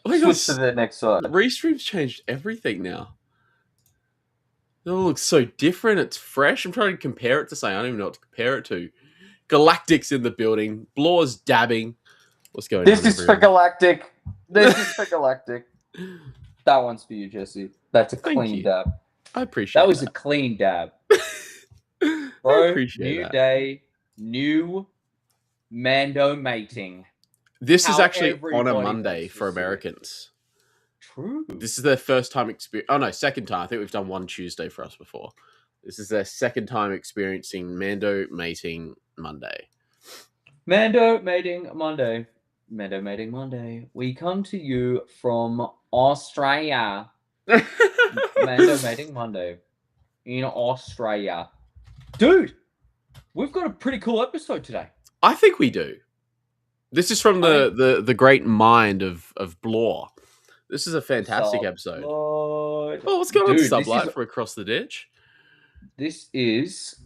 Oh my god, Switch to the next side. Restream's changed everything now. It all looks so different. It's fresh. I'm trying to compare it to something. I don't even know what to compare it to. Galactic's in the building. Blaw's dabbing. What's going This on, is for everyone? Galactic. This is for Galactic. That one's for you, Jesse. That's a Thank clean you. dab. I appreciate That was a that. clean dab. I Bro, appreciate new that. day, new Mando mating. This is How actually on a everybody Monday wants to for see it. Americans. True. This is their first time experience. Oh no, second time. I think we've done one Tuesday for us before. This is their second time experiencing Mando mating Monday. Mando mating Monday. Mando mating Monday. We come to you from Australia. Mando mating Monday in Australia. Dude, we've got a pretty cool episode today. I think we do. This is from the great mind of Blaw. This is a fantastic episode. Sublight. Oh, what's going on, Dude, Sublight, from across the ditch? This is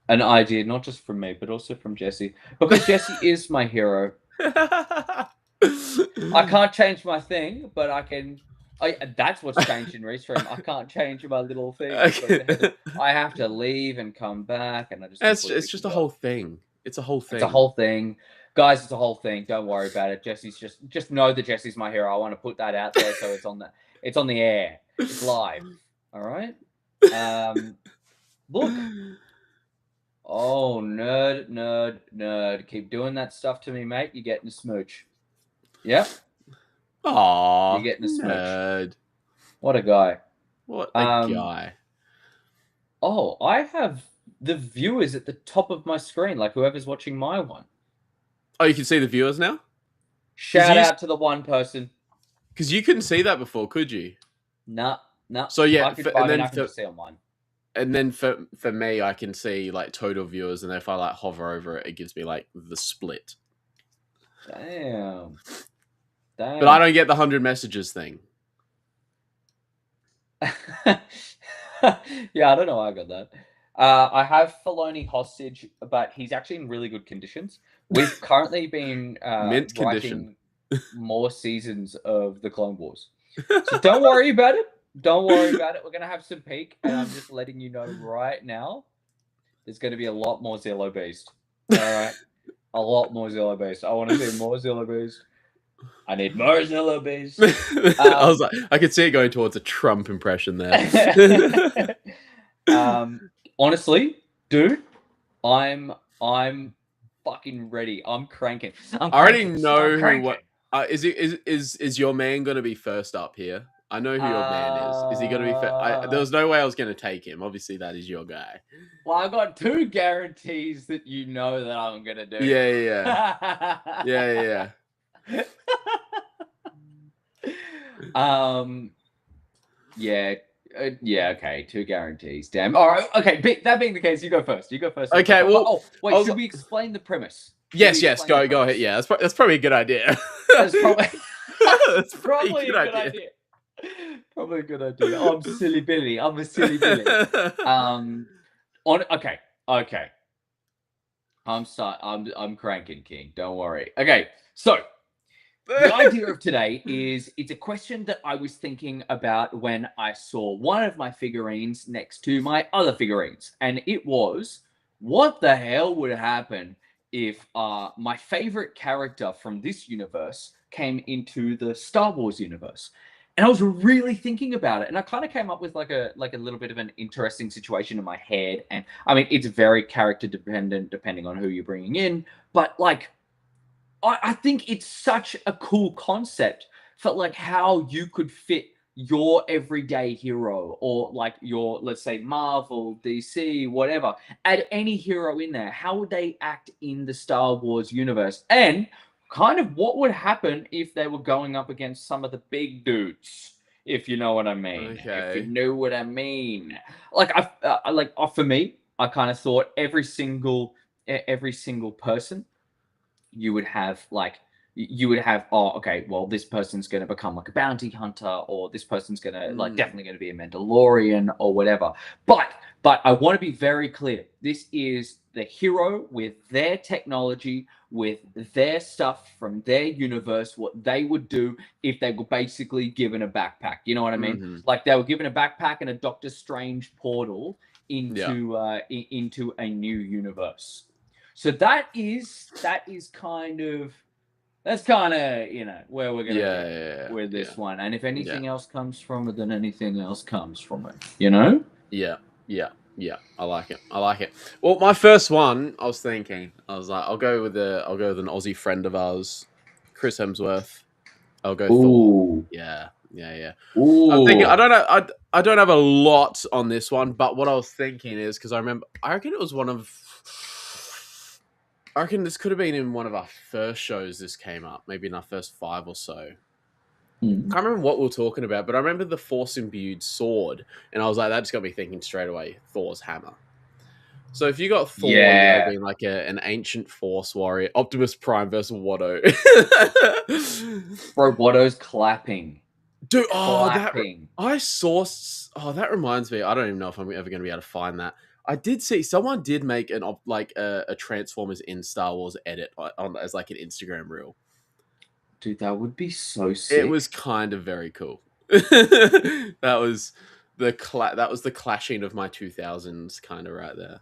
an idea, not just from me, but also from Jesse. Because Jesse is my hero. I can't change my thing, but I can... that's what's changed in Restream. I can't change my little thing. Okay. I have to leave and come back, and I just... It's just a whole thing. It's a whole thing. It's a whole thing. Guys, it's a whole thing. Don't worry about it. Jesse's just know that Jesse's my hero. I want to put that out there so it's on the air. It's live. All right? Look. Oh, nerd. Keep doing that stuff to me, mate. You're getting a smooch. Yep. Aww. You're getting a smooch. Nerd. What a guy. What a guy. Oh, I have the viewers at the top of my screen, like whoever's watching my one. Oh, you can see the viewers now? Shout out to the one person. Because you couldn't see that before, could you? No. So yeah, I can just see on mine. And then for me, I can see like total viewers, and if I like hover over it, it gives me like the split. Damn. But I don't get the 100 messages thing. Yeah, I don't know how I got that. I have Filoni hostage, but he's actually in really good conditions. We've currently been Mint writing more seasons of the Clone Wars. So don't worry about it. Don't worry about it. We're going to have some peak, and I'm just letting you know right now, there's going to be a lot more Zillow-based. All right? A lot more Zillow-based. I want to see more Zillow-based. I need more Zillow-based. I was like, I could see it going towards a Trump impression there. Honestly, dude, I'm fucking ready. I'm cranking. I already know who. Is your man going to be first up here? I know who your man is. Is he going to be? There was no way I was going to take him. Obviously, that is your guy. Well, I got 2 guarantees that you know that I'm going to do. Yeah. Yeah, okay, 2 guarantees. Damn. All right, okay, that being the case, you go first. Okay, well... Oh, wait, should we explain the premise? Yes, go ahead. Yeah, that's probably a good idea. That's probably a good idea. Probably a good idea. Oh, I'm silly Billy. I'm a silly Billy. Okay. I'm cranking, King. Don't worry. Okay, so... The idea of today is it's a question that I was thinking about when I saw one of my figurines next to my other figurines. And it was, what the hell would happen if my favorite character from this universe came into the Star Wars universe? And I was really thinking about it. And I kind of came up with like a little bit of an interesting situation in my head. And I mean, it's very character dependent depending on who you're bringing in. But like, I think it's such a cool concept for like how you could fit your everyday hero or like your, let's say, Marvel, DC, whatever. Add any hero in there. How would they act in the Star Wars universe? And kind of what would happen if they were going up against some of the big dudes, if you know what I mean. Okay. If you know what I mean. Like, for me, I kind of thought every single person, you would have oh, okay, well, this person's going to become like a bounty hunter, or this person's going to like definitely going to be a Mandalorian or whatever. But I want to be very clear. This is the hero with their technology, with their stuff from their universe, what they would do if they were basically given a backpack. You know what I mean? Mm-hmm. Like they were given a backpack and a Doctor Strange portal Yeah. into a new universe. So that's kind of where we're gonna Yeah. go Yeah. with Yeah. this one. And if Yeah. anything else comes from it, then anything else comes from it. You know? Yeah. Yeah. Yeah. I like it. I like it. Well, my first one, I was thinking, I was like, I'll go with an Aussie friend of ours, Chris Hemsworth. I'll go Thor. Ooh, Yeah. Yeah. Yeah. I'm thinking. I ooh, don't know. I don't have a lot on this one, but what I was thinking is because I reckon it was one of. I reckon this could have been in one of our first shows. This came up, maybe in our first 5 or so. mm. Can't remember what we were talking about, but I remember the Force imbued sword, and I was like, that just got me thinking straight away. Thor's hammer. So if you got Thor, you know, Yeah, being like an ancient Force warrior, Optimus Prime versus Watto. bro. Watto's clapping, Dude, clapping. that reminds me. I don't even know if I'm ever going to be able to find that. I did see someone did make a Transformers in Star Wars edit on as like an Instagram reel. Dude, that would be so It was sick. kind of very cool. That was that was the clashing of my 2000s kind of right there.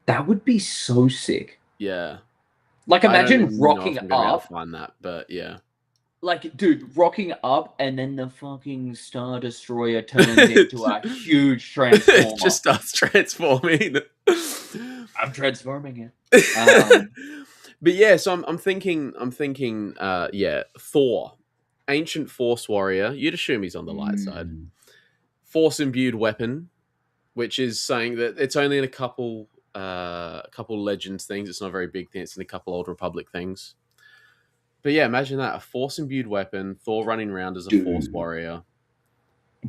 That would be so sick. Yeah. Like, I don't imagine even know if rocking I'm going to be able to up, find that, but yeah. like, dude, rocking up, and then the fucking Star Destroyer turns into a huge It transformer. just starts transforming. I'm transforming it. But yeah, so I'm thinking yeah, Thor, ancient Force warrior. You'd assume he's on the light side. Mm. Force imbued weapon, which is saying that it's only in a couple Legends things. It's not a very big thing. It's in a couple Old Republic things. But yeah, imagine that, a Force imbued weapon, Thor running around as a Force Dude. warrior.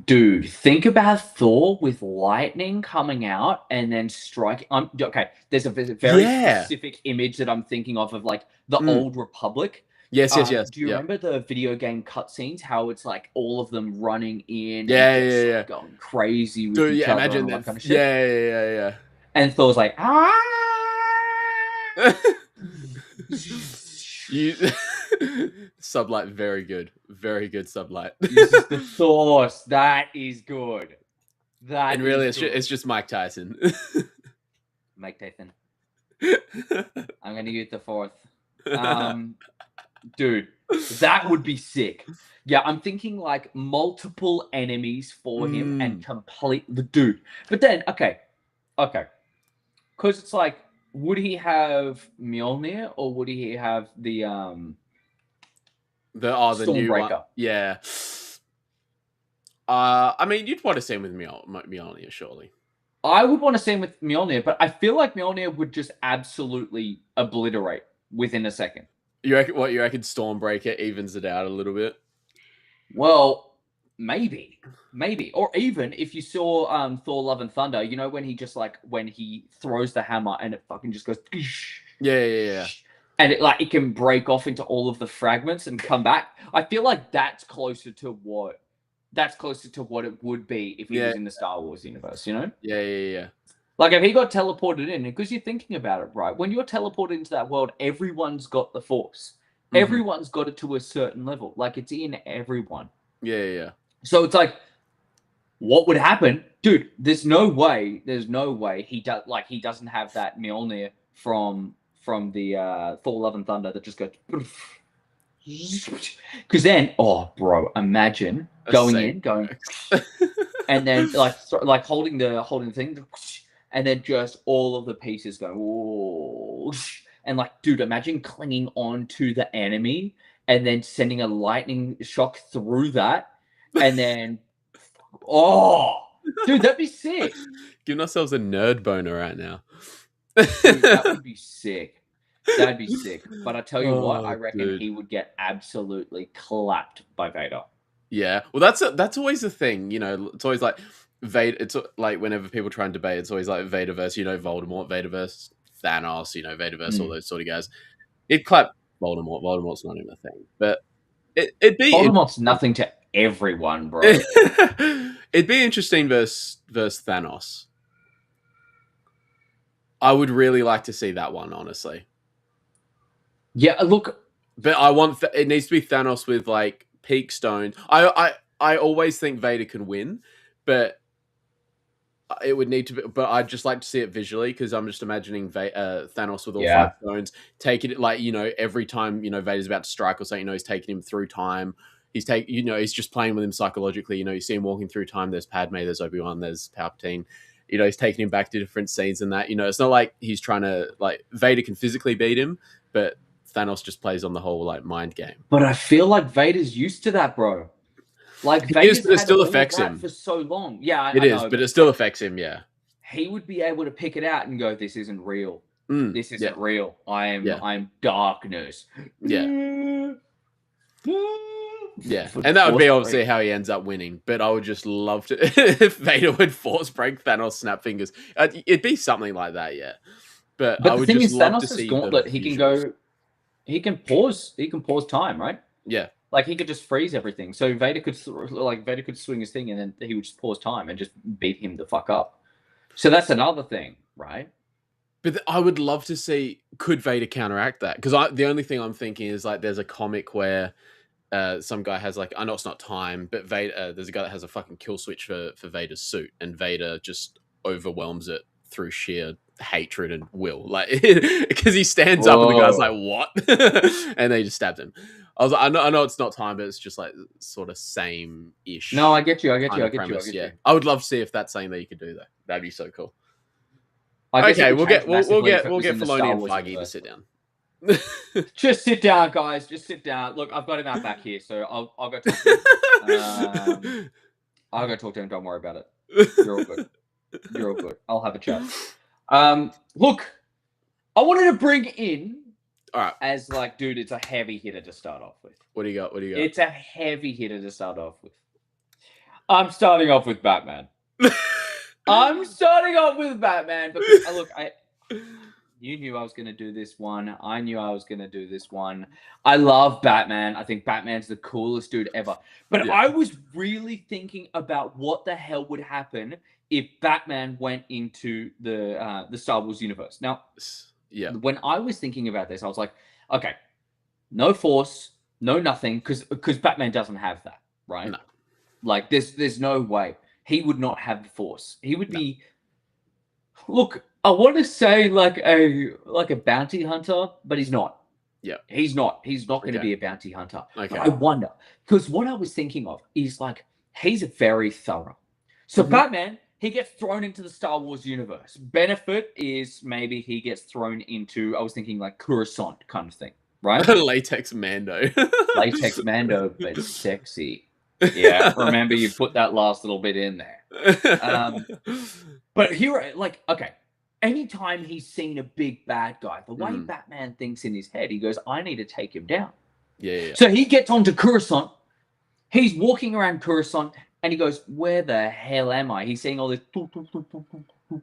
Dude, think about Thor with lightning coming out and then striking. Okay, there's a very Yeah. specific image that I'm thinking of like the Mm. Old Republic. Yes, yes, yes. Do you Yep. remember the video game cutscenes? How it's like all of them running in and Yeah, just yeah, like yeah. going crazy with Dude, each yeah, other and imagine all that that. kind of shit. Yeah, yeah, And Thor's like, ah. yeah, yeah. You sublight, very good. Very good sublight. This is the source. That is good. That And really, is good. it's just Mike Tyson. Mike Tyson. I'm gonna use the fourth. Dude, that would be sick. Yeah, I'm thinking like multiple enemies for him and complete the dude. But then, okay, because it's like, would he have Mjolnir or would he have the the new one. Stormbreaker? Yeah. I mean, you'd want to see him with Mjolnir, surely. I would want to see him with Mjolnir, but I feel like Mjolnir would just absolutely obliterate within a second. You reckon Stormbreaker evens it out a little bit? Well, maybe, or even if you saw Thor: Love and Thunder, you know when he just like when he throws the hammer and it fucking just goes, Yeah. and it can break off into all of the fragments and come back. I feel like that's closer to what it would be if he was in the Star Wars universe, you know? Yeah. Like if he got teleported in, because you're thinking about it, right? When you're teleported into that world, everyone's got the Force. Mm-hmm. Everyone's got it to a certain level. Like it's in everyone. Yeah. So it's like, what would happen, dude? There's no way he doesn't have that Mjolnir from the Thor: Love and Thunder that just goes. Because then, oh, bro, imagine going, and then like holding the thing, and then just all of the pieces go, whoa, and like, dude, imagine clinging on to the enemy and then sending a lightning shock through that, and then, oh, dude, that'd be sick. Giving ourselves a nerd boner right now. Dude, that would be sick. That'd be sick. But I tell you what, I reckon dude. he would get absolutely clapped by Vader. Yeah. Well, that's always the thing, you know. It's always like Vader. It's like whenever people try and debate, it's always like Vader versus, you know, Voldemort, Vader versus Thanos, you know, Vader versus all those sort of guys. It'd clap Voldemort. Voldemort's not even a thing, but it'd be Voldemort's nothing to everyone, bro. It'd be interesting versus Thanos. I would really like to see that one, honestly. Yeah, look, But I want it needs to be Thanos with like peak stone. I always think Vader can win, but it would need to be. But I'd just like to see it visually because I'm just imagining Thanos with all five yeah. stones, taking it like every time Vader's about to strike or something, he's taking him through time. He's just playing with him psychologically. You see him walking through time. There's Padme, there's Obi-Wan, there's Palpatine. He's taking him back to different scenes and that. It's not like he's trying to like Vader can physically beat him, but Thanos just plays on the whole like mind game. But I feel like Vader's used to that, bro. Like He is, Vader's but it had still all affects that him. for so long. Yeah, It I is, know, but but it it's still like affects him. Yeah. he would be able to pick it out and go, "This isn't real. This Yeah. isn't real. Yeah. I'm darkness." Yeah. Yeah, For the and that would Force be break. obviously how he ends up winning. But I would just love to if Vader would force break Thanos, snap fingers. It'd be something like that, yeah. But I But the would thing just is, love to Thanos' see the gauntlet, he can visuals. go, he can pause time, right? Yeah, Like he could just freeze everything. So Vader could swing his thing and then he would just pause time and just beat him the fuck up. So that's another thing, right? but I would love to see could Vader counteract that because the only thing I'm thinking is like there's a comic where some guy has like I know it's not time, but Vader there's a guy that has a fucking kill switch for Vader's suit, and Vader just overwhelms it through sheer hatred and will, like because he stands up and the guy's like Whoa. what, and they just stabbed him. I was like, I know it's not time, but it's just like sort of same No, ish I get you. I get kind you. I of get you. I premise. get Yeah, you. I would love to see if that's something that you could do though. That'd be so cool. I guess it Okay, would change massively if it we'll was get in the Filoni Star and Wars Feige to universe. sit down. Just sit down, guys. Just sit down. Look, I've got him out back here, so I'll go talk to him. I'll go talk to him. Don't worry about it. You're all good. You're all good. I'll have a chat. Look, I wanted to bring in All right, as like, dude, it's a heavy hitter to start off with. what do you got? What do you It's a heavy hitter to start off with. I'm starting off with Batman. got? I'm starting off with Batman because look, you knew I was going to do this one. I knew I was going to do this one. I love Batman. I think Batman's the coolest dude ever. But Yeah. I was really thinking about what the hell would happen if Batman went into the Star Wars universe. Now, Yeah. when I was thinking about this, I was like, okay, no Force, no nothing, because Batman doesn't have that, right? No. Like, there's no way he would not have the Force. He would be. Look, I want to say like a bounty hunter, but he's not. Yeah. He's not. He's not going to Okay. be a bounty hunter. Okay. But I wonder because what I was thinking of is like he's very thorough. So Batman, he gets thrown into the Star Wars universe. Benefit is maybe he gets thrown into. I was thinking like Coruscant kind of thing, right? Latex Mando. Latex Mando, but sexy. Yeah, remember you put that last little bit in there. But here, like, okay, anytime he's seen a big bad guy, the way Batman thinks in his head, he goes, I need to take him down. Yeah. So he gets onto Coruscant. He's walking around Coruscant and he goes, where the hell am I? He's seeing all this,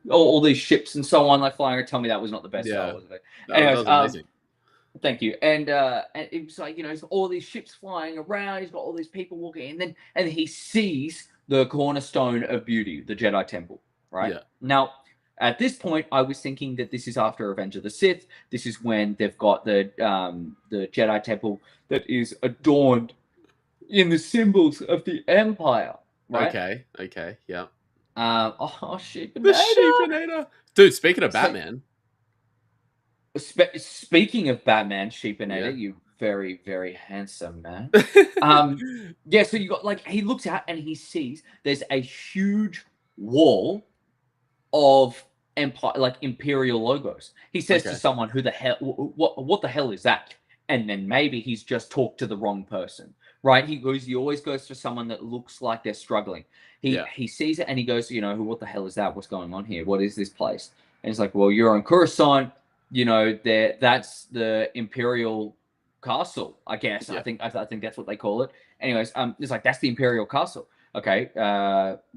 all these ships and so on, like flying around. Tell me that was not the best Star Wars. That was amazing. Thank you. And it was like, it's all these ships flying around. He's got all these people walking, and then he sees the cornerstone of beauty, the Jedi Temple. Right? Yeah. Now, at this point, I was thinking that this is after Revenge of the Sith. This is when they've got the Jedi Temple that is adorned in the symbols of the Empire. Right? Okay. Yeah. Sheepinator. The Sheepinator. Dude, speaking of Batman. Speaking of Batman, Sheepinator, you very, very handsome man. Yeah, so you got like he looks out and he sees there's a huge wall of empire, like imperial logos. He says to someone, "Who the hell? What the hell is that?" And then maybe he's just talked to the wrong person, right? He always goes for someone that looks like they're struggling. He sees it and he goes, what the hell is that? What's going on here? What is this place? And he's like, well, you're on Coruscant. That's the imperial castle, I guess. I think that's what they call it. Anyways, it's like that's the imperial castle. Okay,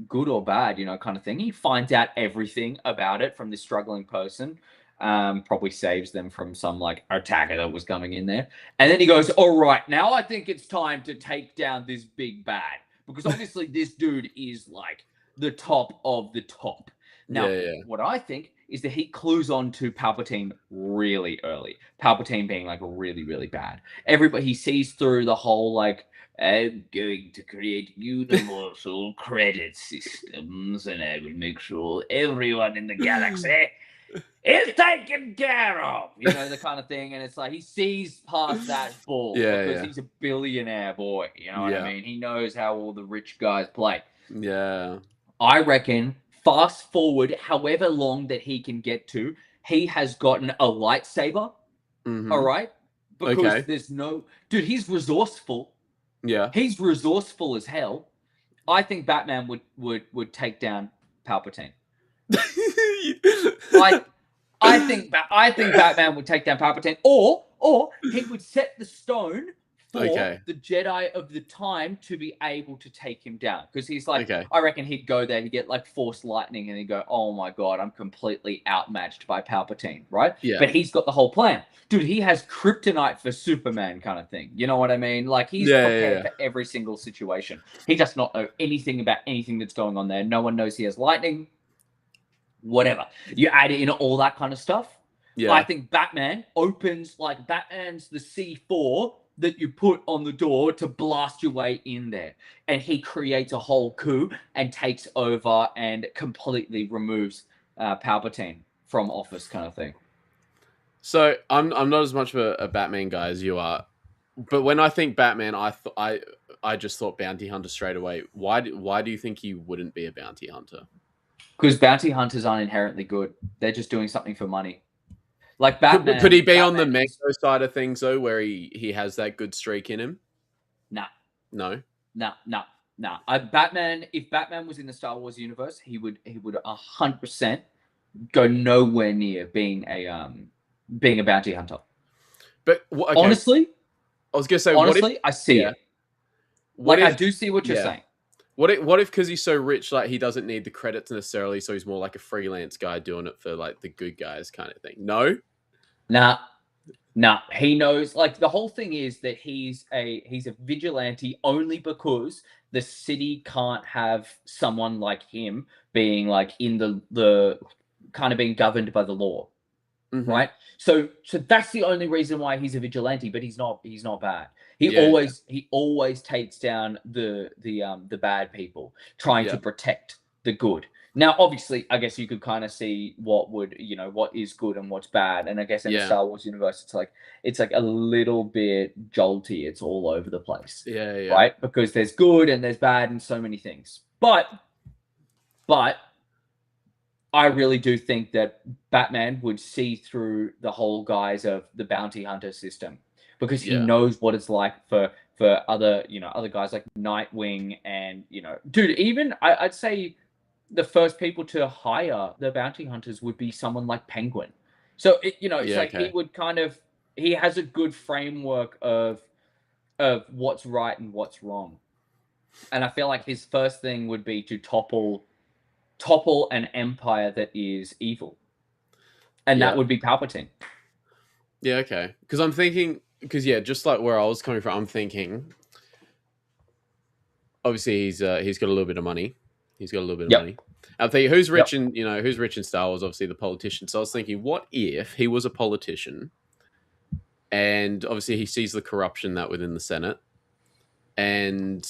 good or bad, kind of thing. He finds out everything about it from this struggling person. Probably saves them from some like attacker that was coming in there. And then he goes, all right, now I think it's time to take down this big bad. Because obviously this dude is like the top of the top. Now, what I think is that he clues on to Palpatine really early. Palpatine being like really, really bad. Everybody, he sees through the whole like, I'm going to create universal credit systems, and I will make sure everyone in the galaxy is taken care of. You know, the kind of thing. And it's like he sees past that ball because he's a billionaire boy. You know what I mean? He knows how all the rich guys play. Yeah. I reckon fast forward however long that he can get to, he has gotten a lightsaber. Mm-hmm. All right? Because there's no... Dude, he's resourceful. Yeah. He's resourceful as hell. I think Batman would take down Palpatine. I think Batman would take down Palpatine, or he would set the stone for the Jedi of the time to be able to take him down. Because he's like, I reckon he'd go there, he'd get like Force Lightning, and he'd go, oh my god, I'm completely outmatched by Palpatine, right? Yeah. But he's got the whole plan. Dude, he has kryptonite for Superman kind of thing. You know what I mean? Like, he's prepared for every single situation. He does not know anything about anything that's going on there. No one knows he has lightning. Whatever. You add in all that kind of stuff. Yeah. I think Batman opens, like, Batman's the C4 that you put on the door to blast your way in there. And he creates a whole coup and takes over and completely removes Palpatine from office kind of thing. So I'm not as much of a Batman guy as you are. But when I think Batman, I just thought bounty hunter straight away. Why do you think he wouldn't be a bounty hunter? Because bounty hunters aren't inherently good. They're just doing something for money. Like Batman. Could he be on the Mando side of things though, where he has that good streak in him? Nah. No. Nah. Batman. If Batman was in the Star Wars universe, he would 100% go nowhere near being a bounty hunter. But honestly, I was gonna say, honestly, I see it. I do see what you're saying. What if because he's so rich, like he doesn't need the credits necessarily, so he's more like a freelance guy doing it for like the good guys kind of thing? No? Nah. He knows, like, the whole thing is that he's a vigilante only because the city can't have someone like him being like in the kind of being governed by the law. Mm-hmm. Right? So that's the only reason why he's a vigilante, but he's not bad. He always takes down the bad people, trying to protect the good. Now, obviously, I guess you could kind of see what is good and what's bad. And I guess in the Star Wars universe, it's like a little bit jolty. It's all over the place. Yeah. Right? Because there's good and there's bad and so many things. But I really do think that Batman would see through the whole guise of the bounty hunter system, because he knows what it's like for other guys like Nightwing and, dude, even I'd say the first people to hire the bounty hunters would be someone like Penguin. So he would he has a good framework of what's right and what's wrong. And I feel like his first thing would be to topple an empire that is evil. And that would be Palpatine. Yeah, okay. Because I'm thinking, just like where I was coming from, I'm thinking, obviously he's got a little bit of money. Money. I'm thinking, who's rich in Star Wars? Obviously the politician. So I was thinking, what if he was a politician, and obviously he sees the corruption that within the Senate, and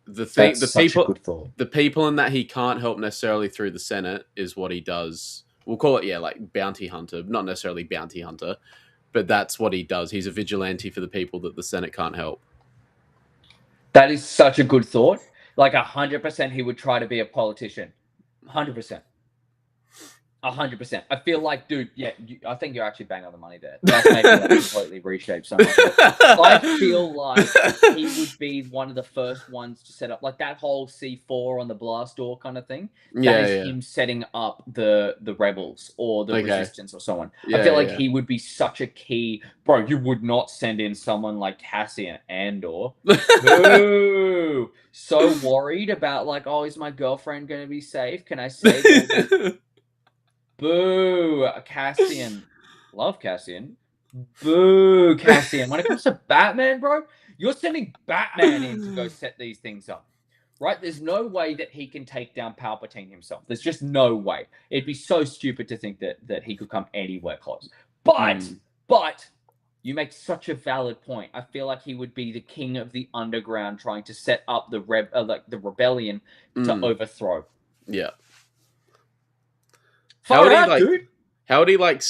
the people in that he can't help necessarily through the Senate is what he does. We'll call it, like bounty hunter, not necessarily bounty hunter, but that's what he does. He's a vigilante for the people that the Senate can't help. That is such a good thought. Like 100% he would try to be a politician. 100%. 100%. I feel like, dude, I think you're actually bang on the money there. That's making that completely reshape so much. I feel like he would be one of the first ones to set up, like, that whole C4 on the blast door kind of thing. That is him setting up the rebels or the resistance or someone. I feel like he would be such a key... Bro, you would not send in someone like Cassian Andor. Boo! So worried about, like, oh, is my girlfriend going to be safe? Can I save her? Boo, Cassian. Love Cassian. Boo, Cassian. When it comes to Batman, bro, you're sending Batman in to go set these things up. right? There's no way that he can take down Palpatine himself. There's just no way. It'd be so stupid to think that he could come anywhere close. But you make such a valid point. I feel like he would be the king of the underground, trying to set up the rebellion to overthrow. Yeah. Far out, dude. How would he like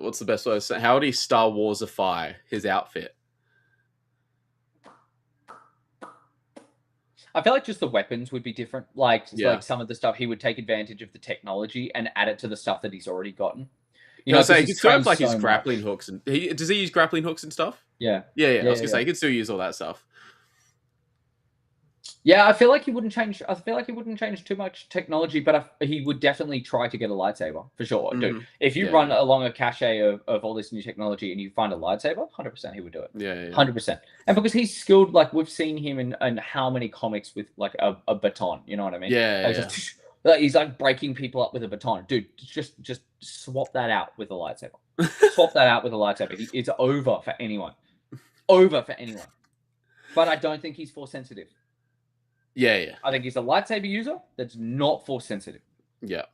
what's the best way to say? How would he Star Warsify his outfit? I feel like just the weapons would be different. Like some of the stuff, he would take advantage of the technology and add it to the stuff that he's already gotten. You know, so he could still have like his grappling hooks, and does he use grappling hooks and stuff? Yeah. I was gonna say he could still use all that stuff. Yeah, I feel like he wouldn't change. I feel like he wouldn't change too much technology, but he would definitely try to get a lightsaber for sure, dude. If you run along a cache of all this new technology and you find a lightsaber, 100% he would do it. Yeah, 100%. And because he's skilled, like we've seen him in how many comics with like a baton. You know what I mean? Yeah. He's like breaking people up with a baton, dude. Just swap that out with a lightsaber. Swap that out with a lightsaber. It's over for anyone. Over for anyone. But I don't think he's force sensitive. Yeah. I think he's a lightsaber user that's not force sensitive. Yeah.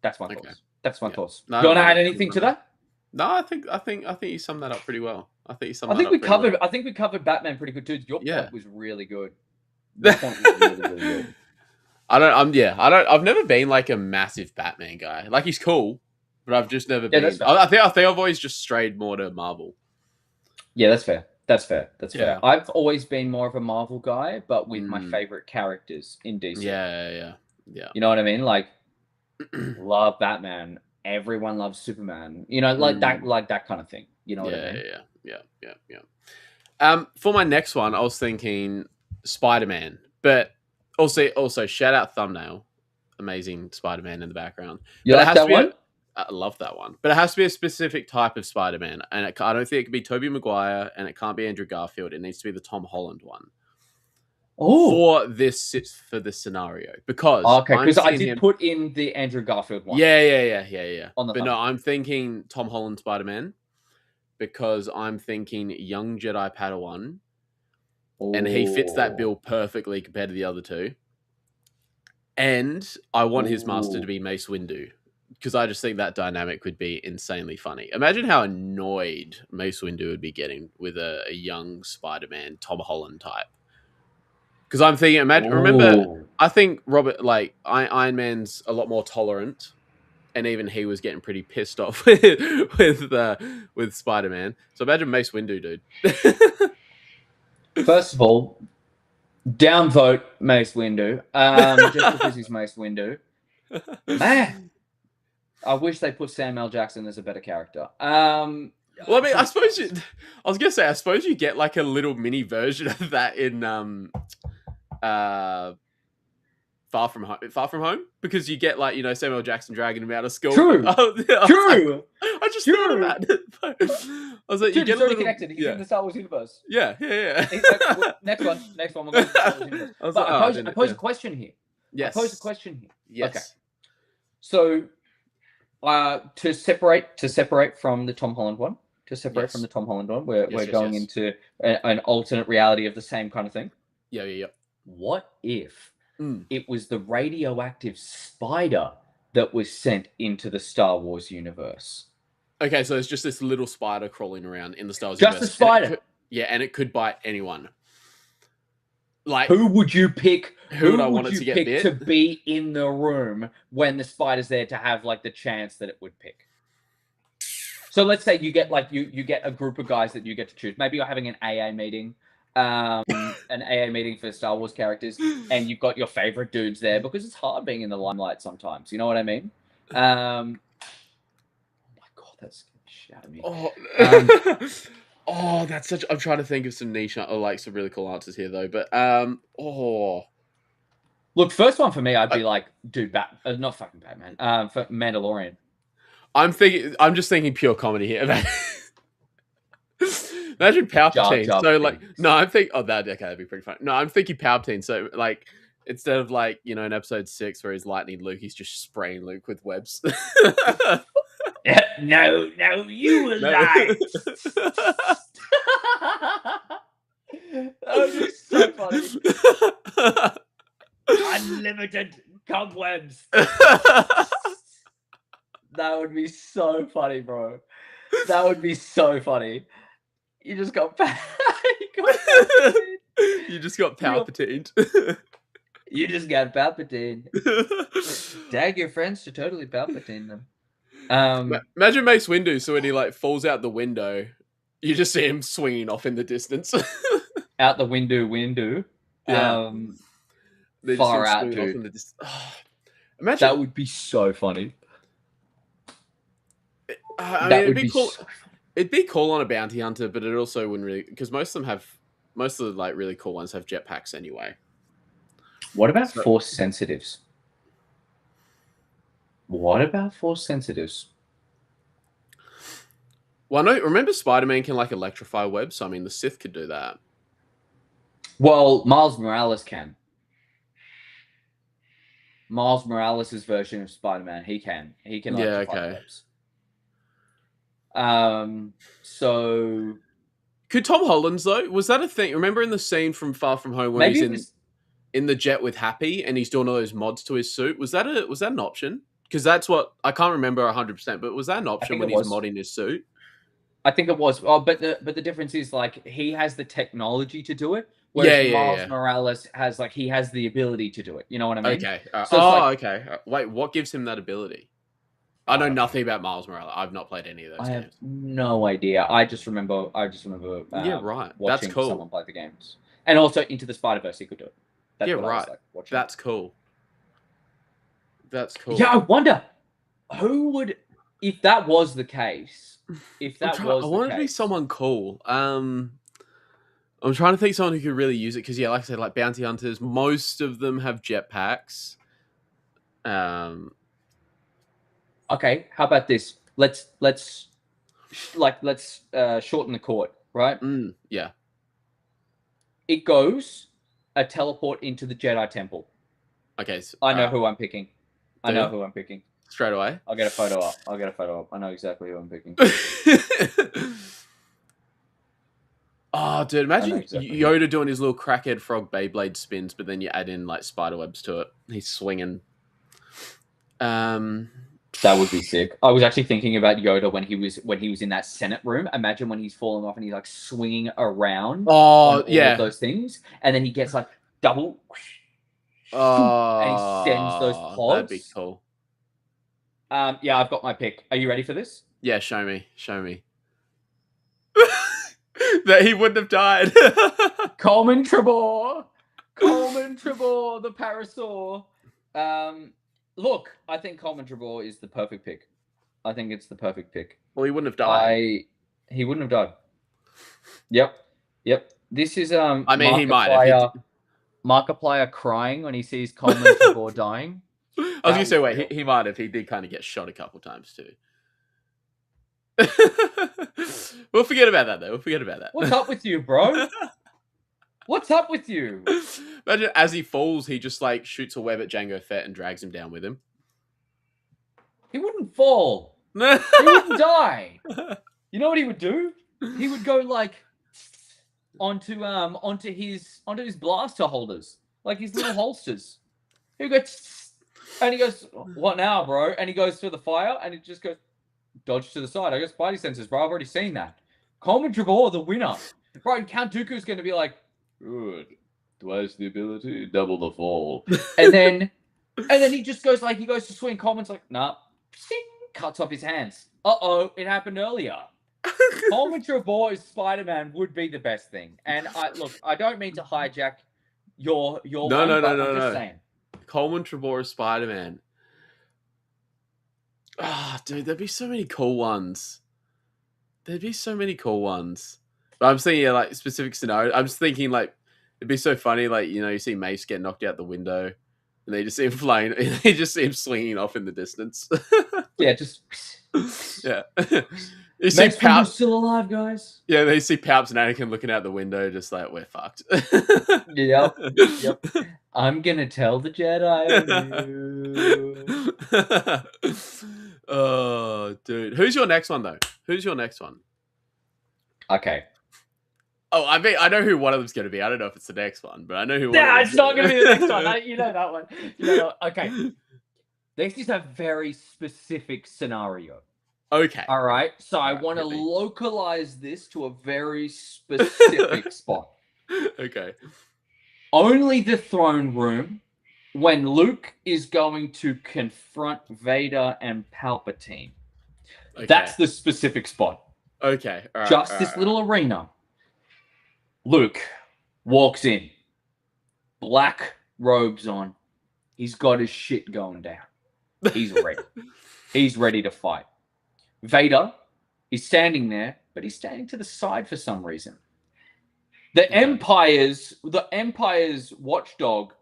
That's my thoughts. That's my thoughts. No, you want to add anything to that? No, I think you summed that up pretty well. I think we covered Batman pretty good, dude. Your point was really good. Your point was really good. I've never been like a massive Batman guy. Like he's cool, but I've just never been. I think I've always just strayed more to Marvel. Yeah, that's fair. That's fair. I've always been more of a Marvel guy, but with my favorite characters in DC. Yeah. You know what I mean? Like, love Batman. Everyone loves Superman. You know, like that kind of thing. You know what I mean? Yeah. For my next one, I was thinking Spider-Man, but also shout out thumbnail, amazing Spider-Man in the background. You like that one? I love that one, but it has to be a specific type of Spider-Man, and I don't think it could be Tobey Maguire, and it can't be Andrew Garfield. It needs to be the Tom Holland one. For this scenario, because I did put in the Andrew Garfield one. Yeah. No, I'm thinking Tom Holland Spider-Man because I'm thinking young Jedi Padawan, and he fits that bill perfectly compared to the other two. And I want his master to be Mace Windu, because I just think that dynamic would be insanely funny. Imagine how annoyed Mace Windu would be getting with a young Spider-Man, Tom Holland type. Because I'm thinking, I think Robert, like Iron Man's a lot more tolerant, and even he was getting pretty pissed off with Spider-Man. So imagine Mace Windu, dude. First of all, downvote Mace Windu, just because he's Mace Windu. Man, I wish they put Samuel L. Jackson as a better character. Well, I mean, I suppose I suppose you get like a little mini version of that in Far From Home, because you get like, you know, Samuel L. Jackson dragging him out of school. True. I just thought of that. I was like, dude, you get a little connected. He's in the Star Wars universe. Yeah. Next one. We'll go to the Star Wars universe. I pose a question here. Yes. Yes. Okay. So, to separate from the Tom Holland one, we're going into an alternate reality of the same kind of thing. Yeah. What if it was the radioactive spider that was sent into the Star Wars universe? Okay, so it's just this little spider crawling around in the Star Wars universe. Just a spider. And it could bite anyone. Like, who would you pick? Who would I want it to get bit? To be in the room when the spider's there, to have like the chance that it would pick? So let's say you get like you get a group of guys that you get to choose. Maybe you're having an AA meeting. An AA meeting for Star Wars characters, and you've got your favorite dudes there, because it's hard being in the limelight sometimes. You know what I mean? Oh my god, that's scared the shit out of me. That's such. I'm trying to think of some niche or like some really cool answers here though. But look, first one for me, I'd be like, dude, not fucking Batman. For Mandalorian. I'm just thinking pure comedy here. Imagine Palpatine. That'd be pretty fun. No, I'm thinking Palpatine. So like, instead of like, you know, in episode 6 where he's lightning Luke, he's just spraying Luke with webs. No, you lie. That would be so so funny. Unlimited cobwebs. That would be so funny, bro. That would be so funny. You just got Palpatine. You just got Palpatine. You just got Palpatine. Tag your friends to totally Palpatine them. Imagine Mace Windu, so when he like falls out the window, you just see him swinging off in the distance. Out the window. Yeah. Far out, dude. Off in the imagine that would be so funny. I mean, it'd be cool. So it'd be cool on a bounty hunter, but it also wouldn't really, because most of the like really cool ones have jetpacks anyway. What about force sensitives? Well, no, remember Spider-Man can like electrify webs, so I mean the Sith could do that. Well, Miles Morales can. Miles Morales' version of Spider-Man, he can electrify webs. So could Tom Holland's though? Was that a thing? Remember in the scene from Far From Home where he's in the jet with Happy and he's doing all those mods to his suit? Was that an option? Because that's what I can't remember 100%, but was that an option when he's modding his suit? I think it was. Oh, but the difference is like he has the technology to do it, whereas Miles Morales has he has the ability to do it. You know what I mean? Okay. Okay. Wait, what gives him that ability? I know nothing about Miles Morales. I've not played any of those games. I have no idea. I just remember. Yeah, right. Watching That's cool. Someone play the games, and also Into the Spider-Verse, he could do it. That's right. That's cool. That's cool. Yeah, I wonder who would, if that was the case. I want it to be someone cool. I'm trying to think of someone who could really use it because, like I said, like bounty hunters, most of them have jetpacks. Okay, how about this? Let's shorten the court, right? Yeah. It goes a teleport into the Jedi Temple. Okay. So, I know who I'm picking. Straight away. I'll get a photo up. I know exactly who I'm picking. Oh, dude! Imagine Yoda doing his little crackhead frog Beyblade spins, but then you add in like spiderwebs to it. He's swinging. That would be sick. I was actually thinking about Yoda when he was in that Senate room. Imagine when he's falling off and he's like swinging around. Oh, yeah, of those things, and then he gets like double. And he sends those pods. That'd be cool. Yeah, I've got my pick. Are you ready for this? Yeah, show me. That he wouldn't have died. Coleman Trebor, the Parasaur. Look, I think Coleman Trebor is the perfect pick. I think it's the perfect pick. Well, he wouldn't have died. He wouldn't have died. Yep. This is I mean, he might have. Markiplier crying when he sees Coleman Trebor dying. I was gonna say, wait, he might have. He did kind of get shot a couple times too. We'll forget about that, though. What's up with you, bro? What's up with you? Imagine as he falls, he just like shoots a web at Jango Fett and drags him down with him. He wouldn't fall. He wouldn't die. You know what he would do? He would go like onto his blaster holders, like his little holsters. He would go, and he goes, "What now, bro?" And he goes through the fire, and it just goes, dodge to the side. I guess Spidey sensors, bro. I've already seen that. Coleman Trebor, the winner. Bro, and Count Dooku's going to be like, good. Twice the ability, double the fall. and then he just goes he goes to swing. Coleman's like, nah. Cuts off his hands. Uh-oh, it happened earlier. Coleman Trebor as Spider-Man would be the best thing. And I don't mean to hijack your no. Just saying. Coleman Trebor as Spider-Man. Ah, dude, there'd be so many cool ones. But I'm thinking like specific scenario. I'm just thinking like it'd be so funny, like you see Mace get knocked out the window, and they just see him flying. They just see him swinging off in the distance. Yeah, just yeah. You see Palps still alive, guys. Yeah, they see Palps and Anakin looking out the window, just like we're fucked. Yep. I'm gonna tell the Jedi. Oh, dude. Who's your next one, though? Okay. Oh, I mean, I know who one of them's going to be. I don't know if it's the next one, but I know who one of Yeah, them's it's not going to be the next one. gonna You know that one. You know that one. Okay. This is a very specific scenario. Okay. All right. So I All right, want to hit me. localize this to a very specific spot. Okay. Only the throne room when Luke is going to confront Vader and Palpatine. Okay. That's the specific spot. Okay. All right. Just all this right, little arena. Luke walks in. Black robes on. He's got his shit going down. He's ready. He's ready to fight. Vader is standing there, but he's standing to the side for some reason. The Empire's watchdog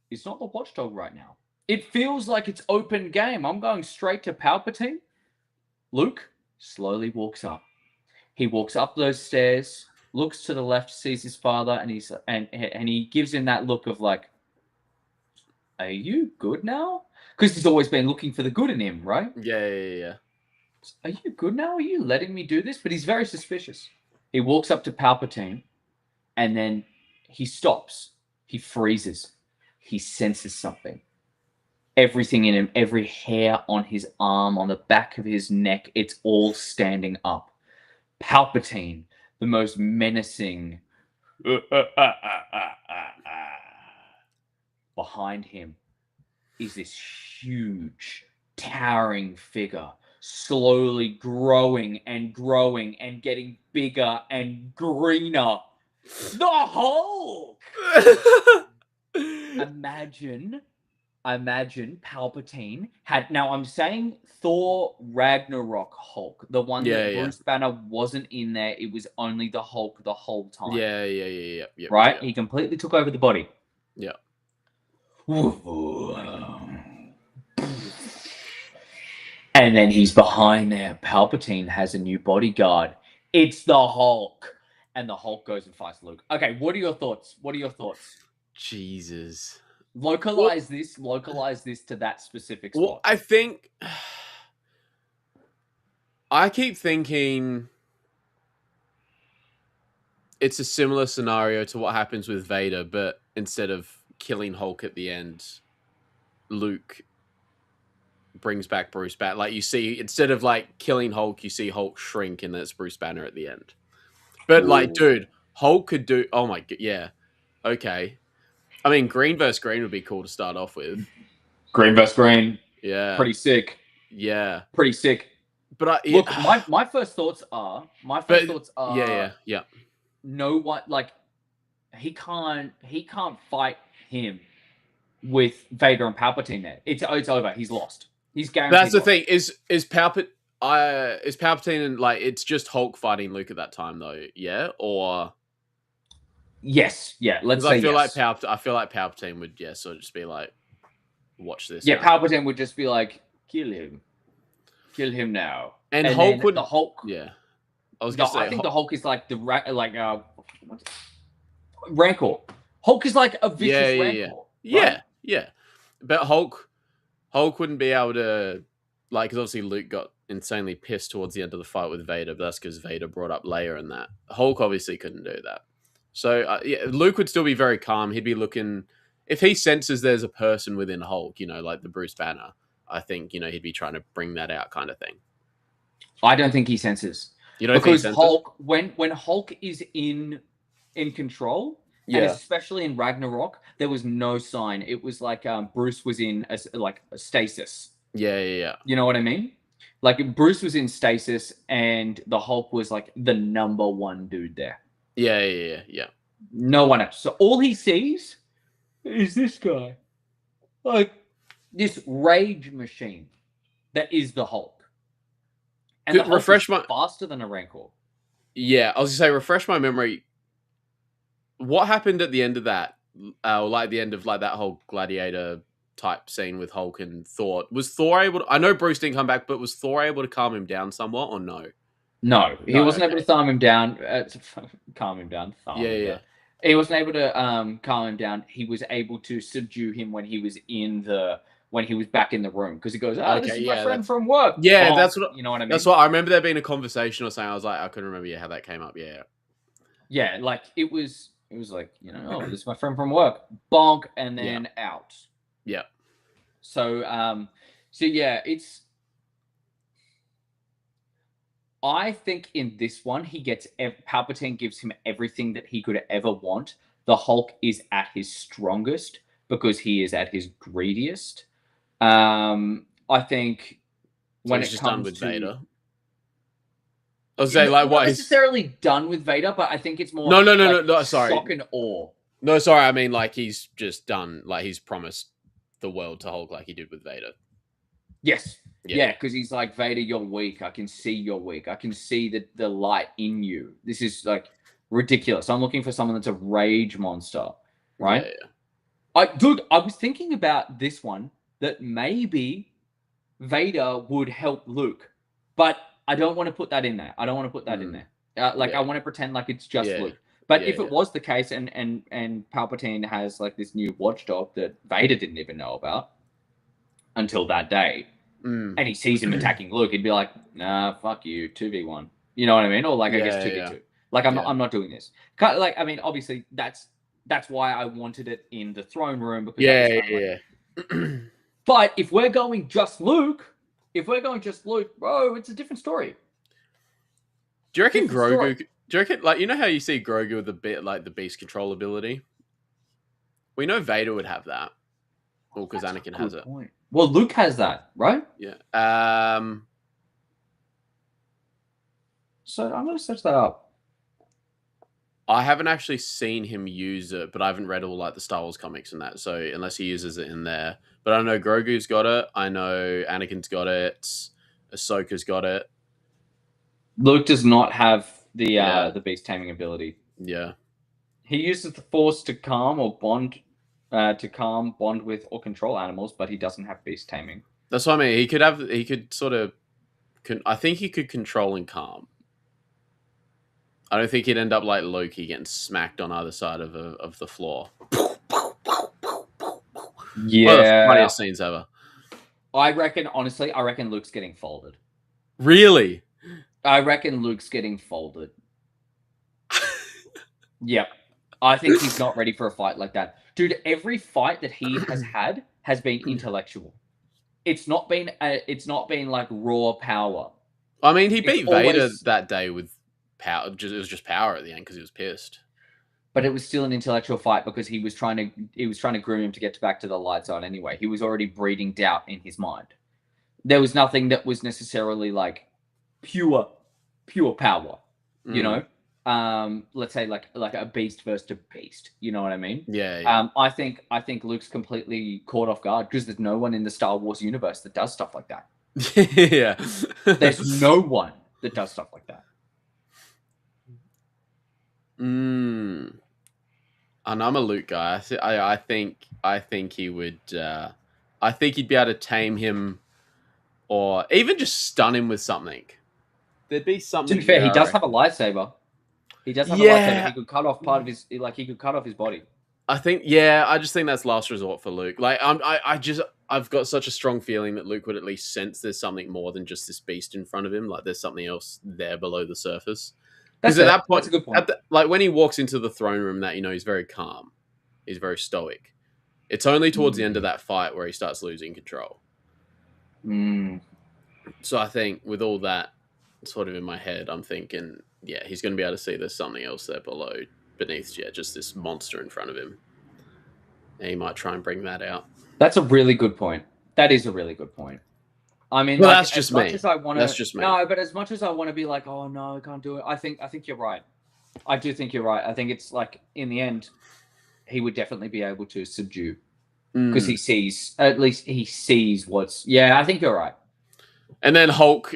is not the watchdog right now. It feels like it's open game. I'm going straight to Palpatine. Luke slowly walks up. He walks up those stairs, looks to the left, sees his father, and he gives him that look of like, "Are you good now?" Because he's always been looking for the good in him, right? Yeah. Are you good now? Are you letting me do this? But he's very suspicious. He walks up to Palpatine, and then he stops. He freezes. He senses something. Everything in him, every hair on his arm, on the back of his neck, it's all standing up. Palpatine, the most menacing. Behind him is this huge, towering figure, slowly growing and growing and getting bigger and greener. The Hulk! Imagine Palpatine had. Now I'm saying Thor Ragnarok Hulk, the one that Bruce Banner wasn't in there. It was only the Hulk the whole time. Yeah. Right? Yeah. He completely took over the body. Yeah. And then he's behind there. Palpatine has a new bodyguard. It's the Hulk. And the Hulk goes and fights Luke. Okay, what are your thoughts? Jesus. Localize this to that specific spot. Well, I think I keep thinking it's a similar scenario to what happens with Vader, but instead of killing Hulk at the end, Luke brings back Bruce Banner. Like you see, instead of like killing Hulk, you see Hulk shrink, and that's Bruce Banner at the end. But like, dude, Hulk could do. Oh my god, yeah. Okay. I mean, green versus green would be cool to start off with. Green versus green. Yeah. Pretty sick. Yeah. Pretty sick. But look, my first thoughts are. Yeah. No one like he can't fight him with Vader and Palpatine there. It's over. He's lost. He's guaranteed. That's the thing. Is Palpatine and like it's just Hulk fighting Luke at that time though? Yeah, or yes, yeah. Let's say I feel yes. I feel like Palpatine would sort of just be like, watch this. Yeah, now. Palpatine would just be like, kill him now. And Hulk would the Hulk. Yeah, I think the Hulk is like the Rancor. Hulk is like a vicious Rancor. Yeah. But Hulk wouldn't be able to, like, because obviously Luke got insanely pissed towards the end of the fight with Vader, but that's because Vader brought up Leia and that. Hulk obviously couldn't do that. So, Luke would still be very calm. He'd be looking, if he senses there's a person within Hulk, like the Bruce Banner, I think, he'd be trying to bring that out kind of thing. I don't think he senses. You don't think he senses? Hulk, when Hulk is in control, and especially in Ragnarok, there was no sign. It was like Bruce was in a stasis. Yeah. You know what I mean? Like Bruce was in stasis, and the Hulk was like the number one dude there. Yeah. No one else. So all he sees is this guy, like this rage machine that is the Hulk. And the Hulk is faster than a Rancor. Yeah, I was gonna say, refresh my memory. What happened at the end of that? Like the end of like that whole gladiator type scene with Hulk and Thor. Was Thor able to, I know Bruce didn't come back, but was Thor able to calm him down somewhat or no? No, he wasn't able to calm him down. Calm him down. Yeah. He wasn't able to calm him down. He was able to subdue him when he was back in the room, because he goes, "Oh, this is my friend from work." Yeah, that's what you know what I mean. That's what I remember. There being a conversation or something. I was like, I couldn't remember how that came up. Yeah. Yeah, like it was like, oh, this is my friend from work. Bonk, and Yeah. then out. Yeah. So yeah, I think in this one he gets Palpatine gives him everything that he could ever want. The Hulk is at his strongest because he is at his greediest. I think So when he's it just done comes with to Vader. I was saying, like, not what he's... necessarily done with Vader, but I think it's more No, no, no, no, like no, sorry. shock and awe. No, sorry, I mean, like, he's just done, like, he's promised the world to Hulk like he did with Vader. Yes. Yeah. Yeah, because he's like, Vader, you're weak. I can see you're weak. I can see the light in you. This is like ridiculous. I'm looking for someone that's a rage monster, right? Yeah. Dude, I was thinking about this one that maybe Vader would help Luke, but I don't want to put that in there. I don't want to put that in there. Like Yeah. I want to pretend like it's just Yeah. Luke. But Yeah, if it was the case, and Palpatine has like this new watchdog that Vader didn't even know about until that day, and he sees him attacking Luke, he'd be like, "Nah, fuck you, 2v1." You know what I mean? Or like, I guess Yeah, 2v2. yeah. Like, Yeah. I'm not doing this. Like, I mean, obviously, that's why I wanted it in the throne room, because that was Yeah, kind of like. yeah. But if we're going just Luke, bro, it's a different story. Do you reckon Different Grogu? story. Do you reckon, like, you know how you see Grogu with a bit like the beast control ability? We know Vader would have that. Well, because That's a Anakin good has it. point. Well, Luke has that, right? Yeah. So I'm gonna search that up. I haven't actually seen him use it, but I haven't read all like the Star Wars comics and that. So unless he uses it in there, but I know Grogu's got it. I know Anakin's got it. Ahsoka's got it. Luke does not have Yeah. the beast taming ability. Yeah. He uses the Force to calm or bond, bond with, or control animals, but he doesn't have beast taming. That's what I mean. He could have. He could sort of. I think he could control and calm. I don't think he'd end up like Loki getting smacked on either side of the floor. Yeah, one of the funniest scenes ever. I reckon. Honestly, I reckon Luke's getting folded. Really? I reckon Luke's getting folded. Yep. I think he's not ready for a fight like that. Dude, every fight that he has had has been intellectual. It's not been like raw power. I mean, he beat Vader always... that day with power. It was just power at the end because he was pissed. But it was still an intellectual fight because he was trying to groom him to get back to the light side anyway. He was already breeding doubt in his mind. There was nothing that was necessarily like pure power, you know? Let's say like a beast versus a beast. You know what I mean? Yeah. I think Luke's completely caught off guard because there's no one in the Star Wars universe that does stuff like that. Yeah. There's no one that does stuff like that. And I'm a Luke guy. I think he would. I think he'd be able to tame him, or even just stun him with something. There'd be something. To be fair, he does have a lightsaber. He does have a lightsaber. He could cut off part of his, he could cut off his body. I think, yeah, I just think that's last resort for Luke. Like, I've got such a strong feeling that Luke would at least sense there's something more than just this beast in front of him. Like, there's something else there below the surface. Because at that point, that's a good point. Like when he walks into the throne room, that he's very calm, he's very stoic. It's only towards the end of that fight where he starts losing control. So I think with all that sort of in my head, I'm thinking, yeah, he's going to be able to see there's something else there beneath, just this monster in front of him. And he might try and bring that out. That's a really good point. That is a really good point. I mean, well, that's just me. That's just me. No, but as much as I want to be like, oh no, I can't do it. I think you're right. I do think you're right. I think it's like in the end, he would definitely be able to subdue because he sees what's. Yeah, I think you're right. And then Hulk,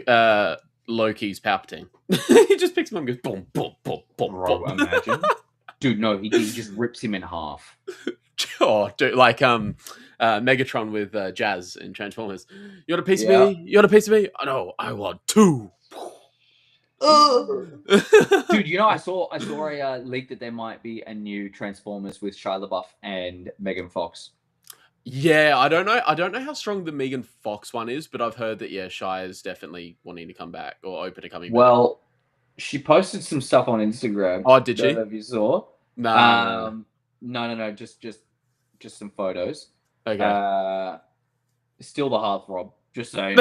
Loki's Palpatine. He just picks him up and goes boom, boom, boom, boom. Bro, imagine, dude. No, he just rips him in half. Oh, dude, like Megatron with Jazz in Transformers. You want a piece of me? You want a piece of me? Oh, no, I want two. Dude, I saw a leak that there might be a new Transformers with Shia LaBeouf and Megan Fox. Yeah, I don't know how strong the Megan Fox one is, but I've heard that Shia is definitely wanting to come back or open to coming back. Well, She posted some stuff on Instagram. Oh, did Don't know she? if you saw. Nah. No, just some photos. Okay. Uh, still the heartthrob. Just saying.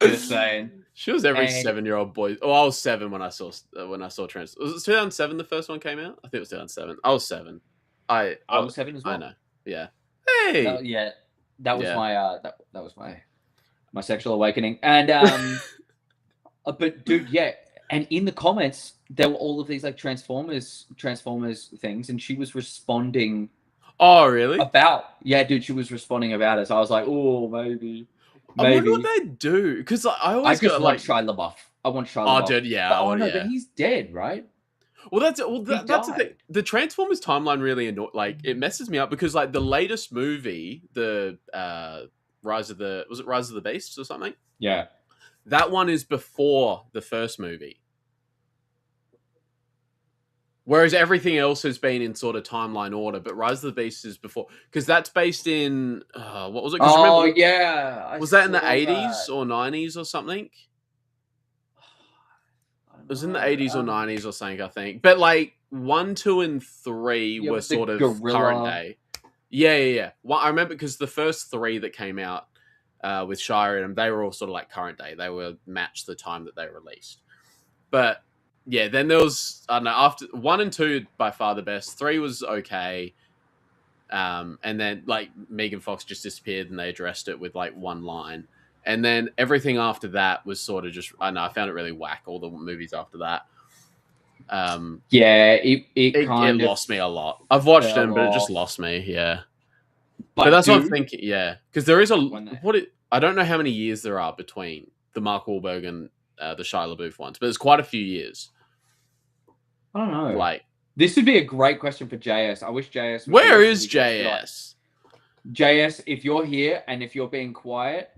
Just saying. She was every And 7-year-old boy. Oh, I was 7 when I saw Trans. Was it 2007 the first one came out? I think it was 2007. I was 7. I was 7 as I well. know. Yeah. That, Hey. yeah, that was Yeah. my that was my sexual awakening. And but dude, yeah. And in the comments, there were all of these like Transformers things, and she was responding Oh, really? about, yeah, dude, she was responding about it. So I was like, oh, I wonder what maybe. they do because I I always just got want like, Shia LaBeouf. I want Shia oh, LaBeouf. dude, yeah, But oh no, but yeah. he's dead, right? He That's the thing. died. The Transformers timeline really like it messes me up because like the latest movie, the Rise of the Beasts or something? Yeah. That one is before the first movie. Whereas everything else has been in sort of timeline order, but Rise of the Beasts is before because that's based in what was it? Because remember, Oh yeah, I was that in the saw '80s that. or '90s or something? I don't It was in the know. '80s or '90s or something, I think. But like 1, 2, and 3 Yeah, were with the sort of current gorilla. day. Yeah. Well, I remember because the first 3 that came out with Shire in them, they were all sort of like current day. They were matched the time that they released. But yeah, then there was I don't know after 1 and 2 by far the best. 3 was okay. And then like Megan Fox just disappeared and they addressed it with like one line. And then everything after that was sort of just I don't know, I found it really whack, all the movies after that. Yeah, it It kind of lost me a lot. I've watched fell them, but it just off. lost me, yeah. But But that's what I'm dude, thinking, yeah. Because there is when they, I don't know how many years there are between the Mark Wahlberg and the Shia LaBeouf ones, but there's quite a few years. I don't know. Like, This would be a great question for JS. I wish JS was where here so is we could just be like, JS? JS, if you're here and if you're being quiet,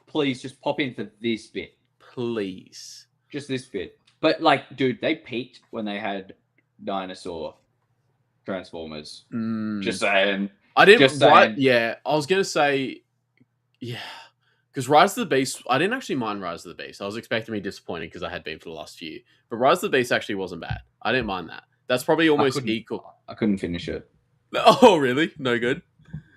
please just pop in for this bit. Please. Just this bit. But like, dude, they peaked when they had dinosaur Transformers. Just saying. I didn't. Just Right? saying. Yeah, I was gonna say, yeah, because Rise of the Beast. I didn't actually mind Rise of the Beast. I was expecting to be disappointed because I had been for the last few, but Rise of the Beast actually wasn't bad. I didn't mind that. That's probably almost equal. I couldn't finish it. Oh, really? No good.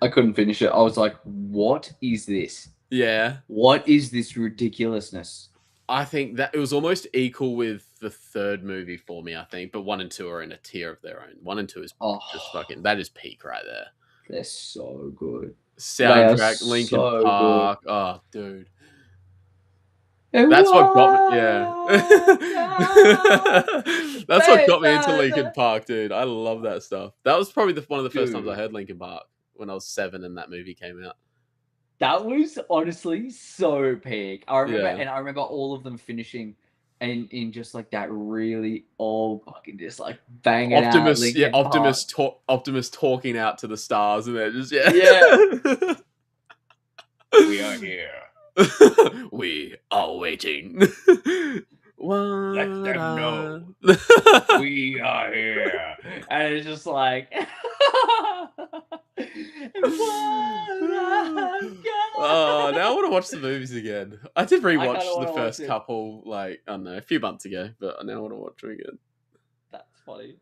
I couldn't finish it. I was like, what is this? Yeah, What is this ridiculousness? I think that it was almost equal with the third movie for me. I think, but 1 and 2 are in a tier of their own. 1 and 2 is Oh, just fucking. That is peak right there. they're so good. They are Soundtrack, Linkin so good. Park. Oh, dude. And That's what got me. Yeah, walk down that's what got me into Linkin faith. Park, dude. I love that stuff. That was probably one of the first times I Dude, heard Linkin Park when I was 7 and that movie came out. that was honestly so peak. I remember, Yeah, and I remember all of them finishing in just like that really old fucking just like banging out Optimus. Yeah, Linkin Park. Optimus talking out to the stars, and they're just yeah. Yeah, we are here. We are waiting. Let them know we are here. And it's just like Oh, now I want to watch the movies again. I did I rewatch kinda the wanna watch first it. couple, like, I don't know, a few months ago, but now I want to watch them again. That's funny.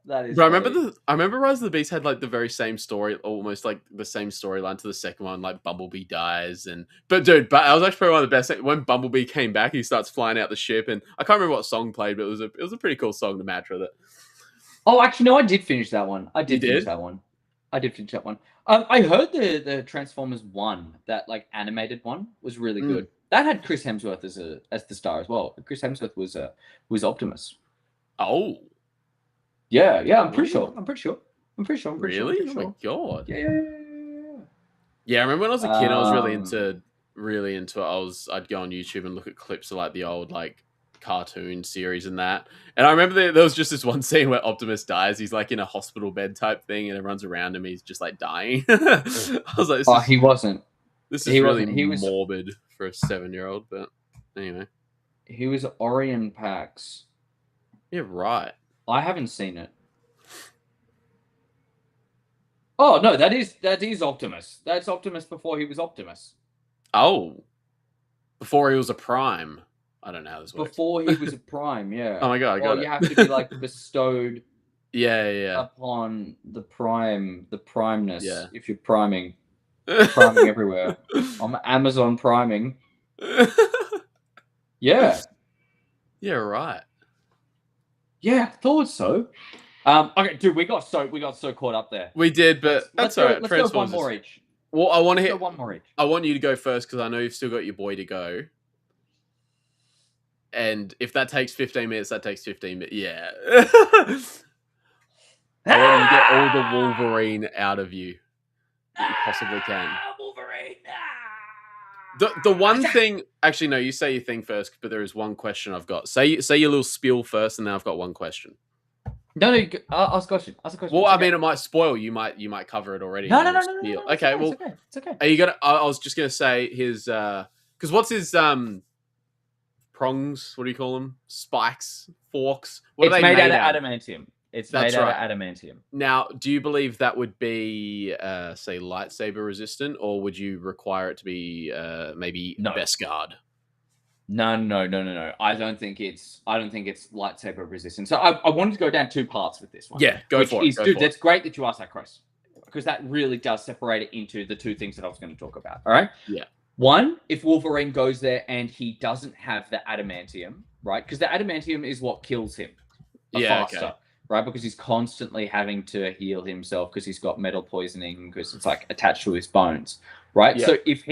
That is But funny. I remember Rise of the Beast had like the very same story, almost like the same storyline to the second one, like Bumblebee dies but dude, but I was actually probably one of the best when Bumblebee came back, he starts flying out the ship and I can't remember what song played, but it was a pretty cool song to match with it. Oh, actually, no, I did finish that one. I You did finish did? that one. I did finish that one. I heard the Transformers one, that like animated one, was really Mm. good. That had Chris Hemsworth as the star as well. Chris Hemsworth was Optimus. Oh, Yeah, I'm pretty oh, sure. I'm pretty sure. I'm pretty sure. I'm pretty sure. I'm really? pretty Oh my sure. god. Yeah. Yeah, I remember when I was a kid, I was Um, really into it. I'd go on YouTube and look at clips of like the old like cartoon series and that. And I remember there was just this one scene where Optimus dies. He's like in a hospital bed type thing, and everyone's around him. He's just like dying. I was like, oh, he wasn't. this is He really wasn't. morbid for a 7-year-old. But anyway, He was Orion Pax. yeah, right. I haven't seen it. Oh no, that is Optimus. That's Optimus before he was Optimus. Oh, before he was a prime. I don't know how this works. Before he was a prime, yeah. Oh my god, I Well, got you it. have to be like bestowed Yeah. upon the primeness. Yeah. If you're priming everywhere. I'm Amazon priming. Yeah. Yeah, right. Yeah, thought so. Okay, dude, we got so caught up there. We did, but that's all right. Let's go one Transformers more is... each. Well, I want to Let's hit. go one more each. I want you to go first because I know you've still got your boy to go. And if that takes 15 minutes, that takes 15 minutes. Yeah. I want to get all the Wolverine out of you that you possibly can. Wolverine. The one thing, actually, no, you say your thing first, but there is one question I've got. Say your little spiel first, and then I've got one question. No, ask a question. Ask a question. Well, It's I okay. mean, it might spoil. You might cover it already. No. Okay, well, it's okay. It's okay. are you gonna? I was just gonna say his because what's his prongs? What do you call them? Spikes, forks. What It's are they made out out of adamantium. It's That's made out right. of adamantium. Now, do you believe that would be, say, lightsaber resistant, or would you require it to be maybe No. Beskar? No. I don't think it's lightsaber resistant. So I wanted to go down two parts with this one. Yeah, go for it. Dude, that's great that you asked that, Chris, because that really does separate it into the two things that I was going to talk about. All right. Yeah. One, if Wolverine goes there and he doesn't have the adamantium, right? Because the adamantium is what kills him faster. Okay. Right, because he's constantly having to heal himself because he's got metal poisoning because it's like attached to his bones, right? Yeah. So if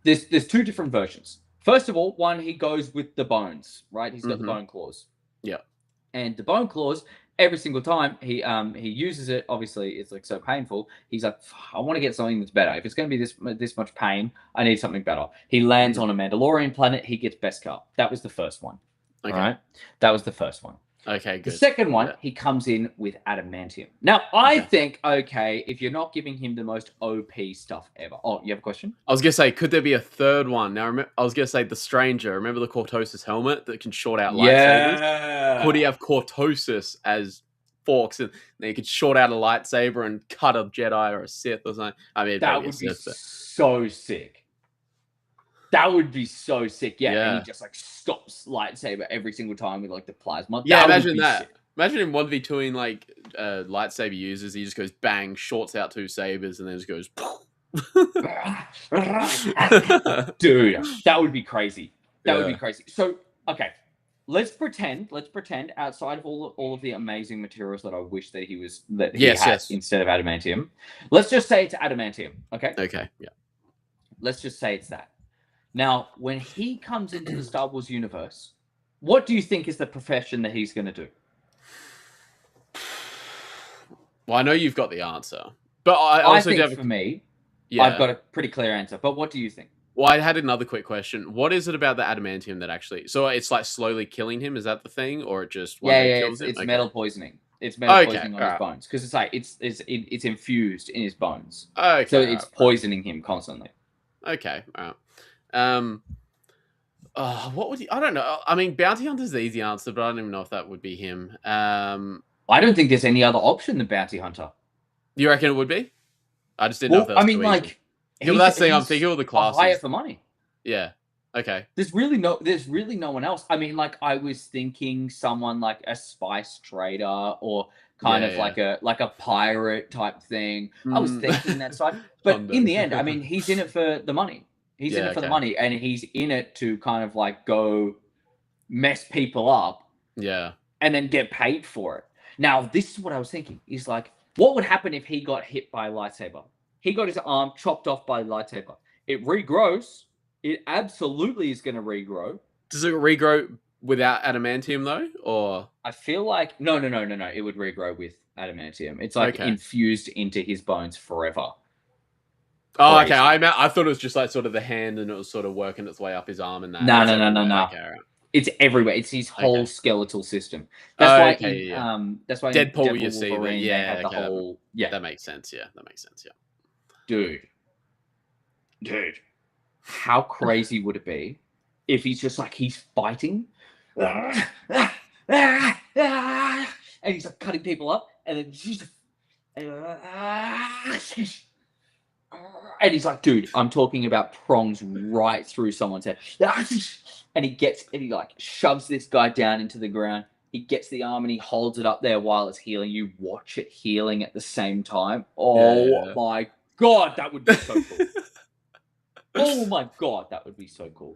there's two different versions. First of all, one, he goes with the bones, right? He's got the bone claws. Yeah. And the bone claws, every single time he uses it, obviously it's like so painful. He's like, I want to get something that's better. If it's going to be this much pain, I need something better. He lands on a Mandalorian planet. He gets Beskar. That was the first one. Okay. All right, that was the first one. Okay, good. The second one, he comes in with adamantium. Now, I think, if you're not giving him the most OP stuff ever. Oh, you have a question? I was going to say, could there be a third one? Now, I was going to say the Stranger. Remember the Cortosis helmet that can short out lightsabers? Yeah. Could he have Cortosis as forks and then he could short out a lightsaber and cut a Jedi or a Sith or something? I mean, that would be so sick. That would be so sick. Yeah. And he just like stops lightsaber every single time with like the plasma. Yeah, imagine that. Sick. Imagine him 1v2ing like lightsaber users. He just goes bang, shorts out two sabers, and then just goes. Dude, that would be crazy. That would be crazy. So, okay, let's pretend outside of all of the amazing materials that I wish that he had instead of adamantium. Let's just say it's adamantium. Okay. Okay. Yeah. Let's just say it's that. Now, when he comes into the Star Wars universe, what do you think is the profession that he's going to do? Well, I know you've got the answer, but I also think for me, I've got a pretty clear answer. But what do you think? Well, I had another quick question. What is it about the adamantium that actually... So it's like slowly killing him? Is that the thing? Or it just... kills him? It's metal poisoning. It's metal poisoning on his bones. Because it's like, it's infused in his bones. Okay. So it's poisoning him constantly. Okay. All right. What would you... I don't know. I mean, Bounty Hunter's the easy answer, but I don't even know if that would be him. I don't think there's any other option than Bounty Hunter. You reckon it would be? I just didn't know if that was too easy. That's the thing. I'm thinking of the classes. Hire for money. Yeah. Okay. There's really no one else. I mean, like I was thinking someone like a spice trader or kind of like a pirate type thing. I was thinking that side, but in the end, I mean, he's in it for the money. He's in it for the money, and he's in it to kind of like go mess people up. Yeah. And then get paid for it. Now, this is what I was thinking. Is like, what would happen if he got hit by a lightsaber? He got his arm chopped off by a lightsaber. It regrows. It absolutely is going to regrow. Does it regrow without adamantium though, or? I feel like no. It would regrow with adamantium. It's like infused into his bones forever. Oh, okay. I thought it was just like sort of the hand, and it was sort of working its way up his arm, and that. No. Okay, right. It's everywhere. It's his whole skeletal system. That's why. That's why Deadpool you see Wolverine, that. Yeah, the whole. Yeah, that makes sense. Yeah, that makes sense. Yeah. Dude, how crazy would it be if he's just like he's fighting, and he's like cutting people up, and then And he's like, dude, I'm talking about prongs right through someone's head. And he like shoves this guy down into the ground. He gets the arm and he holds it up there while it's healing. You watch it healing at the same time. Oh Yeah. my God, that would be so cool. Oh my God, that would be so cool.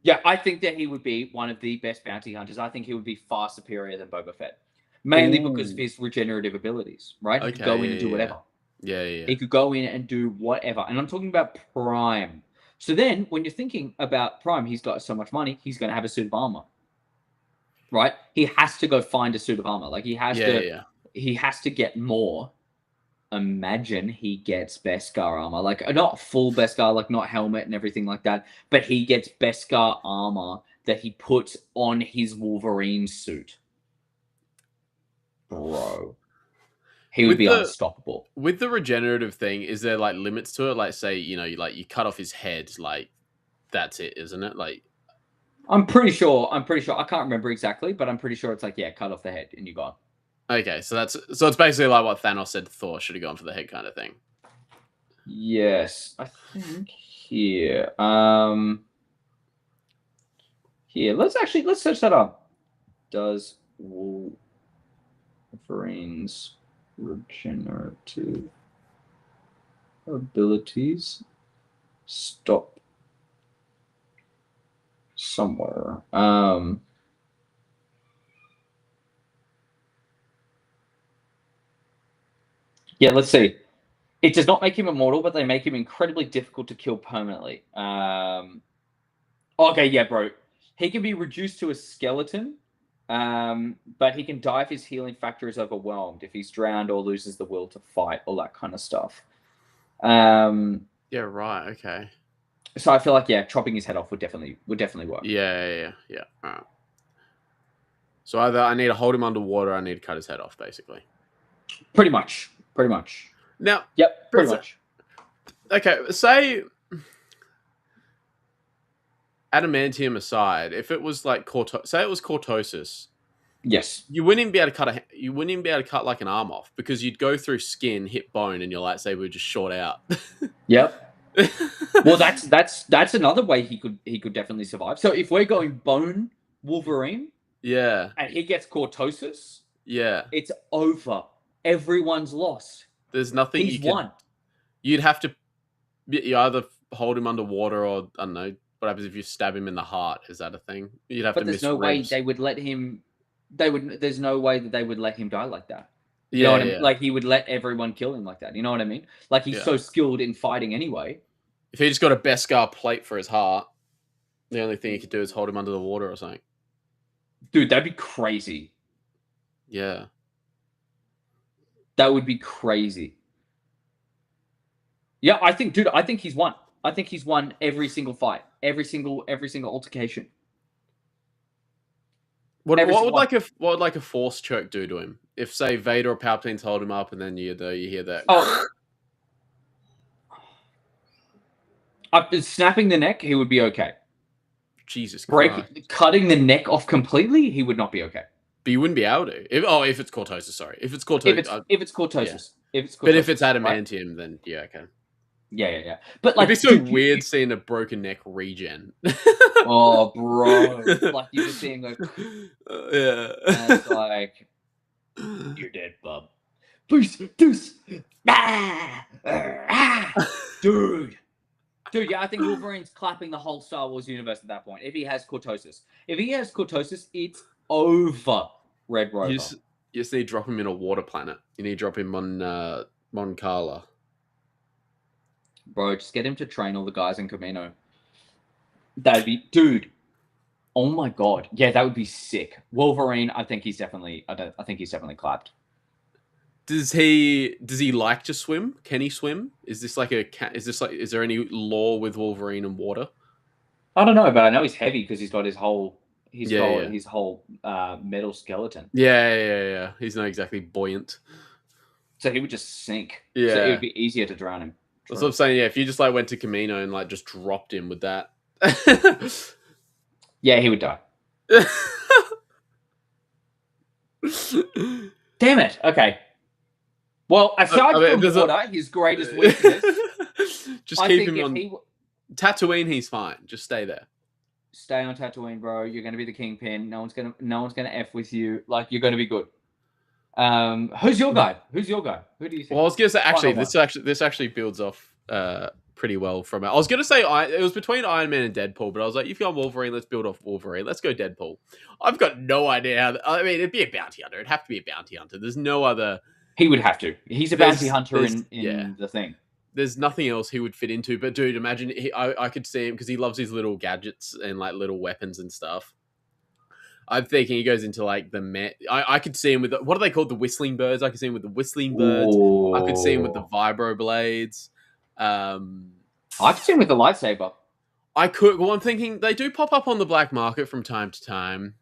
Yeah, I think that he would be one of the best bounty hunters. I think he would be far superior than Boba Fett. Mainly because of Ooh. his regenerative abilities, right? He could Okay. go in and do whatever. Yeah. He could go in and do whatever. And I'm talking about Prime. So then, when you're thinking about Prime, he's got so much money, he's going to have a suit of armor, right? He has to go find a suit of armor. Like he has to get more. Imagine he gets Beskar armor, like not full Beskar, like not helmet and everything like that, but he gets Beskar armor that he puts on his Wolverine suit. Bro, he would be unstoppable. With the regenerative thing, is there like limits to it? Like, say, you cut off his head, like that's it, isn't it? Like, I'm pretty sure. I can't remember exactly, but I'm pretty sure it's like, yeah, cut off the head and you're gone. okay, so it's basically like what Thanos said Thor should have gone for the head kind of thing. Yes, I think here. Here, let's search that up. Does Wolverine's regenerative abilities stop somewhere? Yeah, let's see. It does not make him immortal, but they make him incredibly difficult to kill permanently. Okay, yeah, bro. He can be reduced to a skeleton, but he can die if his healing factor is overwhelmed, if he's drowned or loses the will to fight, all that kind of stuff. Yeah, right. Okay. So I feel like, yeah, chopping his head off would definitely work. Yeah. All right. So either I need to hold him underwater, or I need to cut his head off, basically. Pretty much. Now, yep, pretty much. Okay, say adamantium aside, if it was like say it was cortosis, yes, you wouldn't even be able to cut like an arm off because you'd go through skin, hit bone, and your lightsaber would just short out. Yep. Well, that's another way he could definitely survive. So if we're going bone Wolverine, yeah, and he gets cortosis, yeah, it's over. Everyone's lost. There's nothing He's won. You'd have to you either hold him underwater or I don't know what happens if you stab him in the heart. Is that a thing? You'd have to miss no ribs. way they would let him. There's no way that they would let him die like that. You Yeah, know what I mean? Like he would let everyone kill him like that. You know what I mean? Like he's so skilled in fighting anyway. If he just got a Beskar plate for his heart, the only thing he could do is hold him under the water or something. Dude, that'd be crazy. Yeah. That would be crazy. Yeah, I think he's won. I think he's won every single fight, every single altercation. What would like a force choke do to him? If say Vader or Palpatine's hold him up, and then you hear that. Oh, snapping the neck, he would be okay. Jesus Christ. Cutting the neck off completely, he would not be okay. But you wouldn't be able to. If it's cortosis, sorry. If it's cortosis. If it's cortosis. Yeah. If it's cortosis. But if it's adamantium, then yeah, okay. Yeah. But like, it'd be so weird seeing a broken neck regen. Oh, bro! Like you're just seeing like, yeah, and it's like, you're dead, bub. Deuce, dude. Yeah, I think Wolverine's clapping the whole Star Wars universe at that point. If he has cortosis, it's over. Red Rover. You just need to drop him in a water planet. You need to drop him on Mon Cala. Bro, just get him to train all the guys in Camino. That'd be, dude. Oh my god, yeah, that would be sick. Wolverine, I think he's definitely clapped. Does he like to swim? Can he swim? Is there any lore with Wolverine and water? I don't know, but I know he's heavy because he's got his whole metal skeleton. Yeah. He's not exactly buoyant. So he would just sink. Yeah. So it would be easier to drown him. That's what I'm saying. Yeah, if you just like went to Camino and like just dropped him with that. Yeah, he would die. Damn it. Okay. Well, aside from water, his greatest weakness. Just I keep think him if on he Tatooine. He's fine. Just stay there. stay on Tatooine, bro, you're gonna be the kingpin. No one's gonna f with you. Like you're gonna be good. Who's your guy? Who's your guy? Who do you Well, I think? was gonna say Final actually, one. this actually builds off pretty well from it. I was gonna say it was between Iron Man and Deadpool, but I was like, if you're on Wolverine, let's build off Wolverine. Let's go Deadpool. I've got no idea. I mean, it'd be a bounty hunter. It'd have to be a bounty hunter. There's no other. He would have to. He's a bounty hunter There's in the thing. There's nothing else he would fit into. But dude, imagine I could see him because he loves his little gadgets and like little weapons and stuff. I'm thinking he goes into like I could see him with what are they called? The whistling birds. I could see him with the whistling birds. I could see him with the vibro blades. I could see him with the lightsaber. I could. Well, I'm thinking they do pop up on the black market from time to time,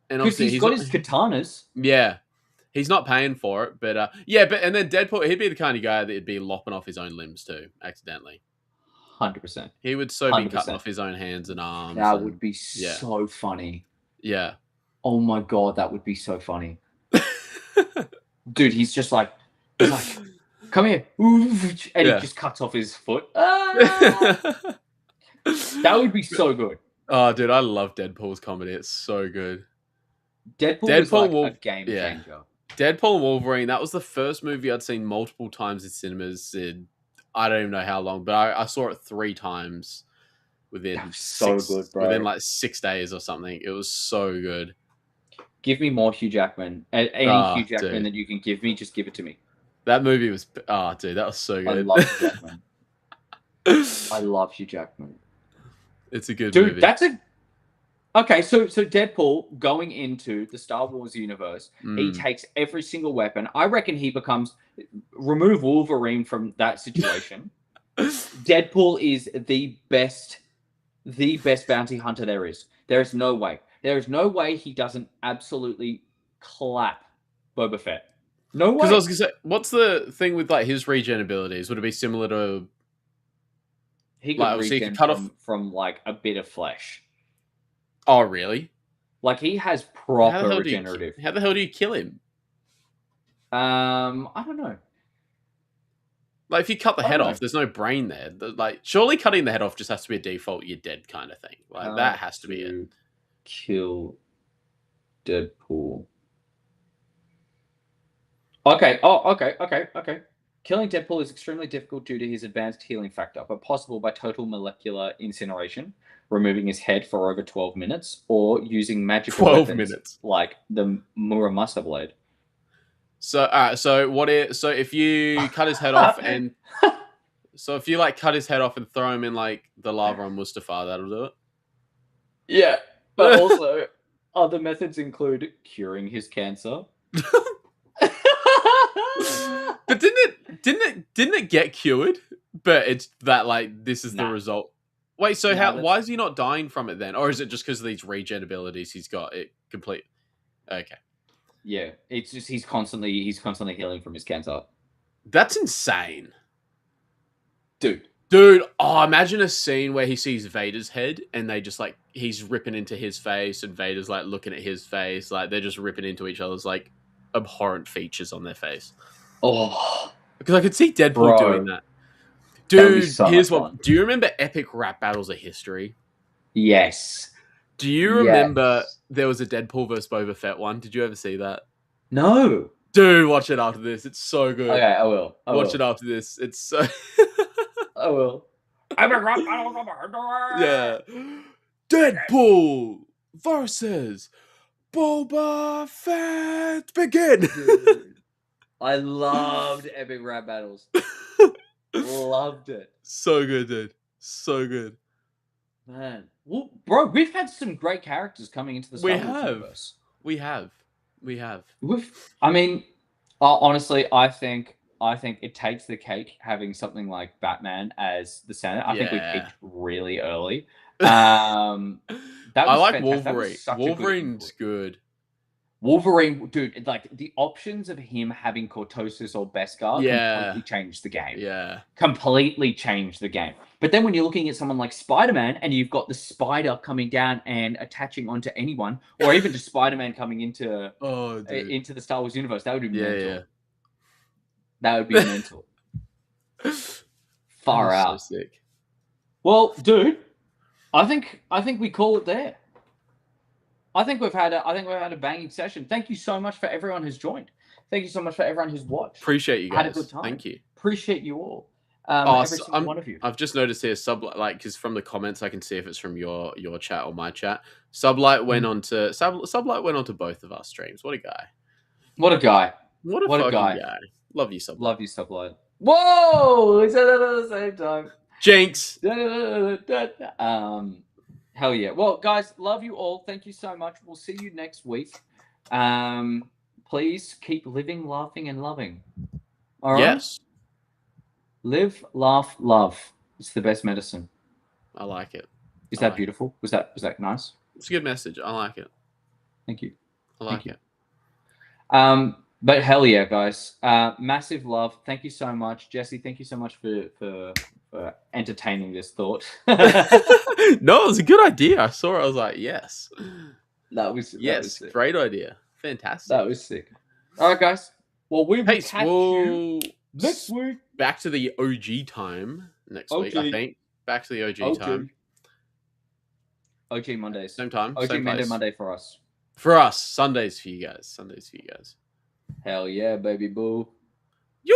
and Because obviously he's got his katanas. Yeah, he's not paying for it, but yeah. But and then Deadpool, he'd be the kind of guy that'd be lopping off his own limbs too, accidentally. 100%. He would so 100%. Be cutting off his own hands and arms. That would be so funny. Yeah. Oh my god, that would be so funny. Dude, he's like, come here. And he just cuts off his foot. That would be so good. Oh, dude, I love Deadpool's comedy. It's so good. Deadpool is like a game changer. Deadpool and Wolverine, that was the first movie I'd seen multiple times in cinemas in I don't even know how long, but I saw it 3 times within within like 6 days or something. It was so good. Give me more Hugh Jackman. Any Hugh Jackman that you can give me, just give it to me. That movie was dude, that was so good. I love Hugh Jackman. I love Hugh Jackman. It's a good movie. Dude, that's a okay. So Deadpool going into the Star Wars universe, he takes every single weapon. I reckon he becomes remove Wolverine from that situation. Deadpool is the best bounty hunter there is. There is no way. There is no way he doesn't absolutely clap Boba Fett. No way. Because I was gonna say, what's the thing with like his regen abilities? Would it be similar to? He could regen from like a bit of flesh. Oh, really? Like he has proper regenerative. How the hell do you kill him? I don't know. Like if you cut the head off, there's no brain there. Like surely cutting the head off just has to be a default. You're dead kind of thing. Like that has to be it. Kill Deadpool. Okay. Oh, okay. Killing Deadpool is extremely difficult due to his advanced healing factor, but possible by total molecular incineration, removing his head for over 12 minutes, or using magical 12 weapons minutes like the Muramasa blade. So if you cut his head off and so if you like cut his head off and throw him in like the lava on Mustafar, that'll do it. Yeah, but also other methods include curing his cancer. But didn't it get cured? But it's that like this is the result. Wait, so why is he not dying from it then? Or is it just because of these regen abilities he's got it complete? Okay. Yeah, it's just he's constantly healing from his cancer. That's insane. Dude, oh, imagine a scene where he sees Vader's head and they just like he's ripping into his face and Vader's like looking at his face, like they're just ripping into each other's like abhorrent features on their face. Oh, because I could see Deadpool doing that. Dude, here's what. Do you remember epic rap battles of history? Yes. Do you remember there was a Deadpool vs Boba Fett one? Did you ever see that? No. Dude, watch it after this. It's so good. Okay, I will. Watch it after this. It's so. I will. Yeah. Deadpool versus Boba Fett. Begin. Dude, I loved epic rap battles. Loved it. So good, dude. So good. Man. Well, bro, we've had some great characters coming into the Star Wars universe. We have. I mean, honestly, I think it takes the cake having something like Batman as the Senate. I think we peaked really early. I like Wolverine. Wolverine's good. Wolverine, dude, like the options of him having Cortosis or Beskar completely changed the game. Yeah. Completely changed the game. But then when you're looking at someone like Spider-Man and you've got the spider coming down and attaching onto anyone, or even just Spider-Man coming into the Star Wars universe, that would be mental. Yeah. That would be mental. Far That is out. so sick. Well, dude, I think we call it there. I think we've had a banging session. Thank you so much for everyone who's joined. Thank you so much for everyone who's watched. Appreciate you I had a good guys. time. Thank you. Appreciate you all. Oh, Every single one of you. I've just noticed here Sublight, because from the comments I can see if it's from your chat or my chat. Sublight went on to both of our streams. What a guy. What a guy. What a fucking guy. Love you, Sublight. Love you, Sublight. Whoa! We said that at the same time. Jinx. Hell yeah. Well, guys, love you all. Thank you so much. We'll see you next week. Please keep living, laughing, and loving. All right? Yes. Live, laugh, love. It's the best medicine. I like it. Is that beautiful? Was that nice? It's a good message. I like it. Thank you. I like it. But hell yeah, guys. Massive love. Thank you so much. Jesse, thank you so much for entertaining this thought. No, it was a good idea. I saw it. I was like, yes. That was sick. Great idea. Fantastic. That was sick. All right, guys. Well, we will catch you next week. Back to the OG time next week, I think. Back to the OG time. OG Mondays. Same time. OG same Monday for us. For us. Sundays for you guys. Hell yeah, baby boo. Yo!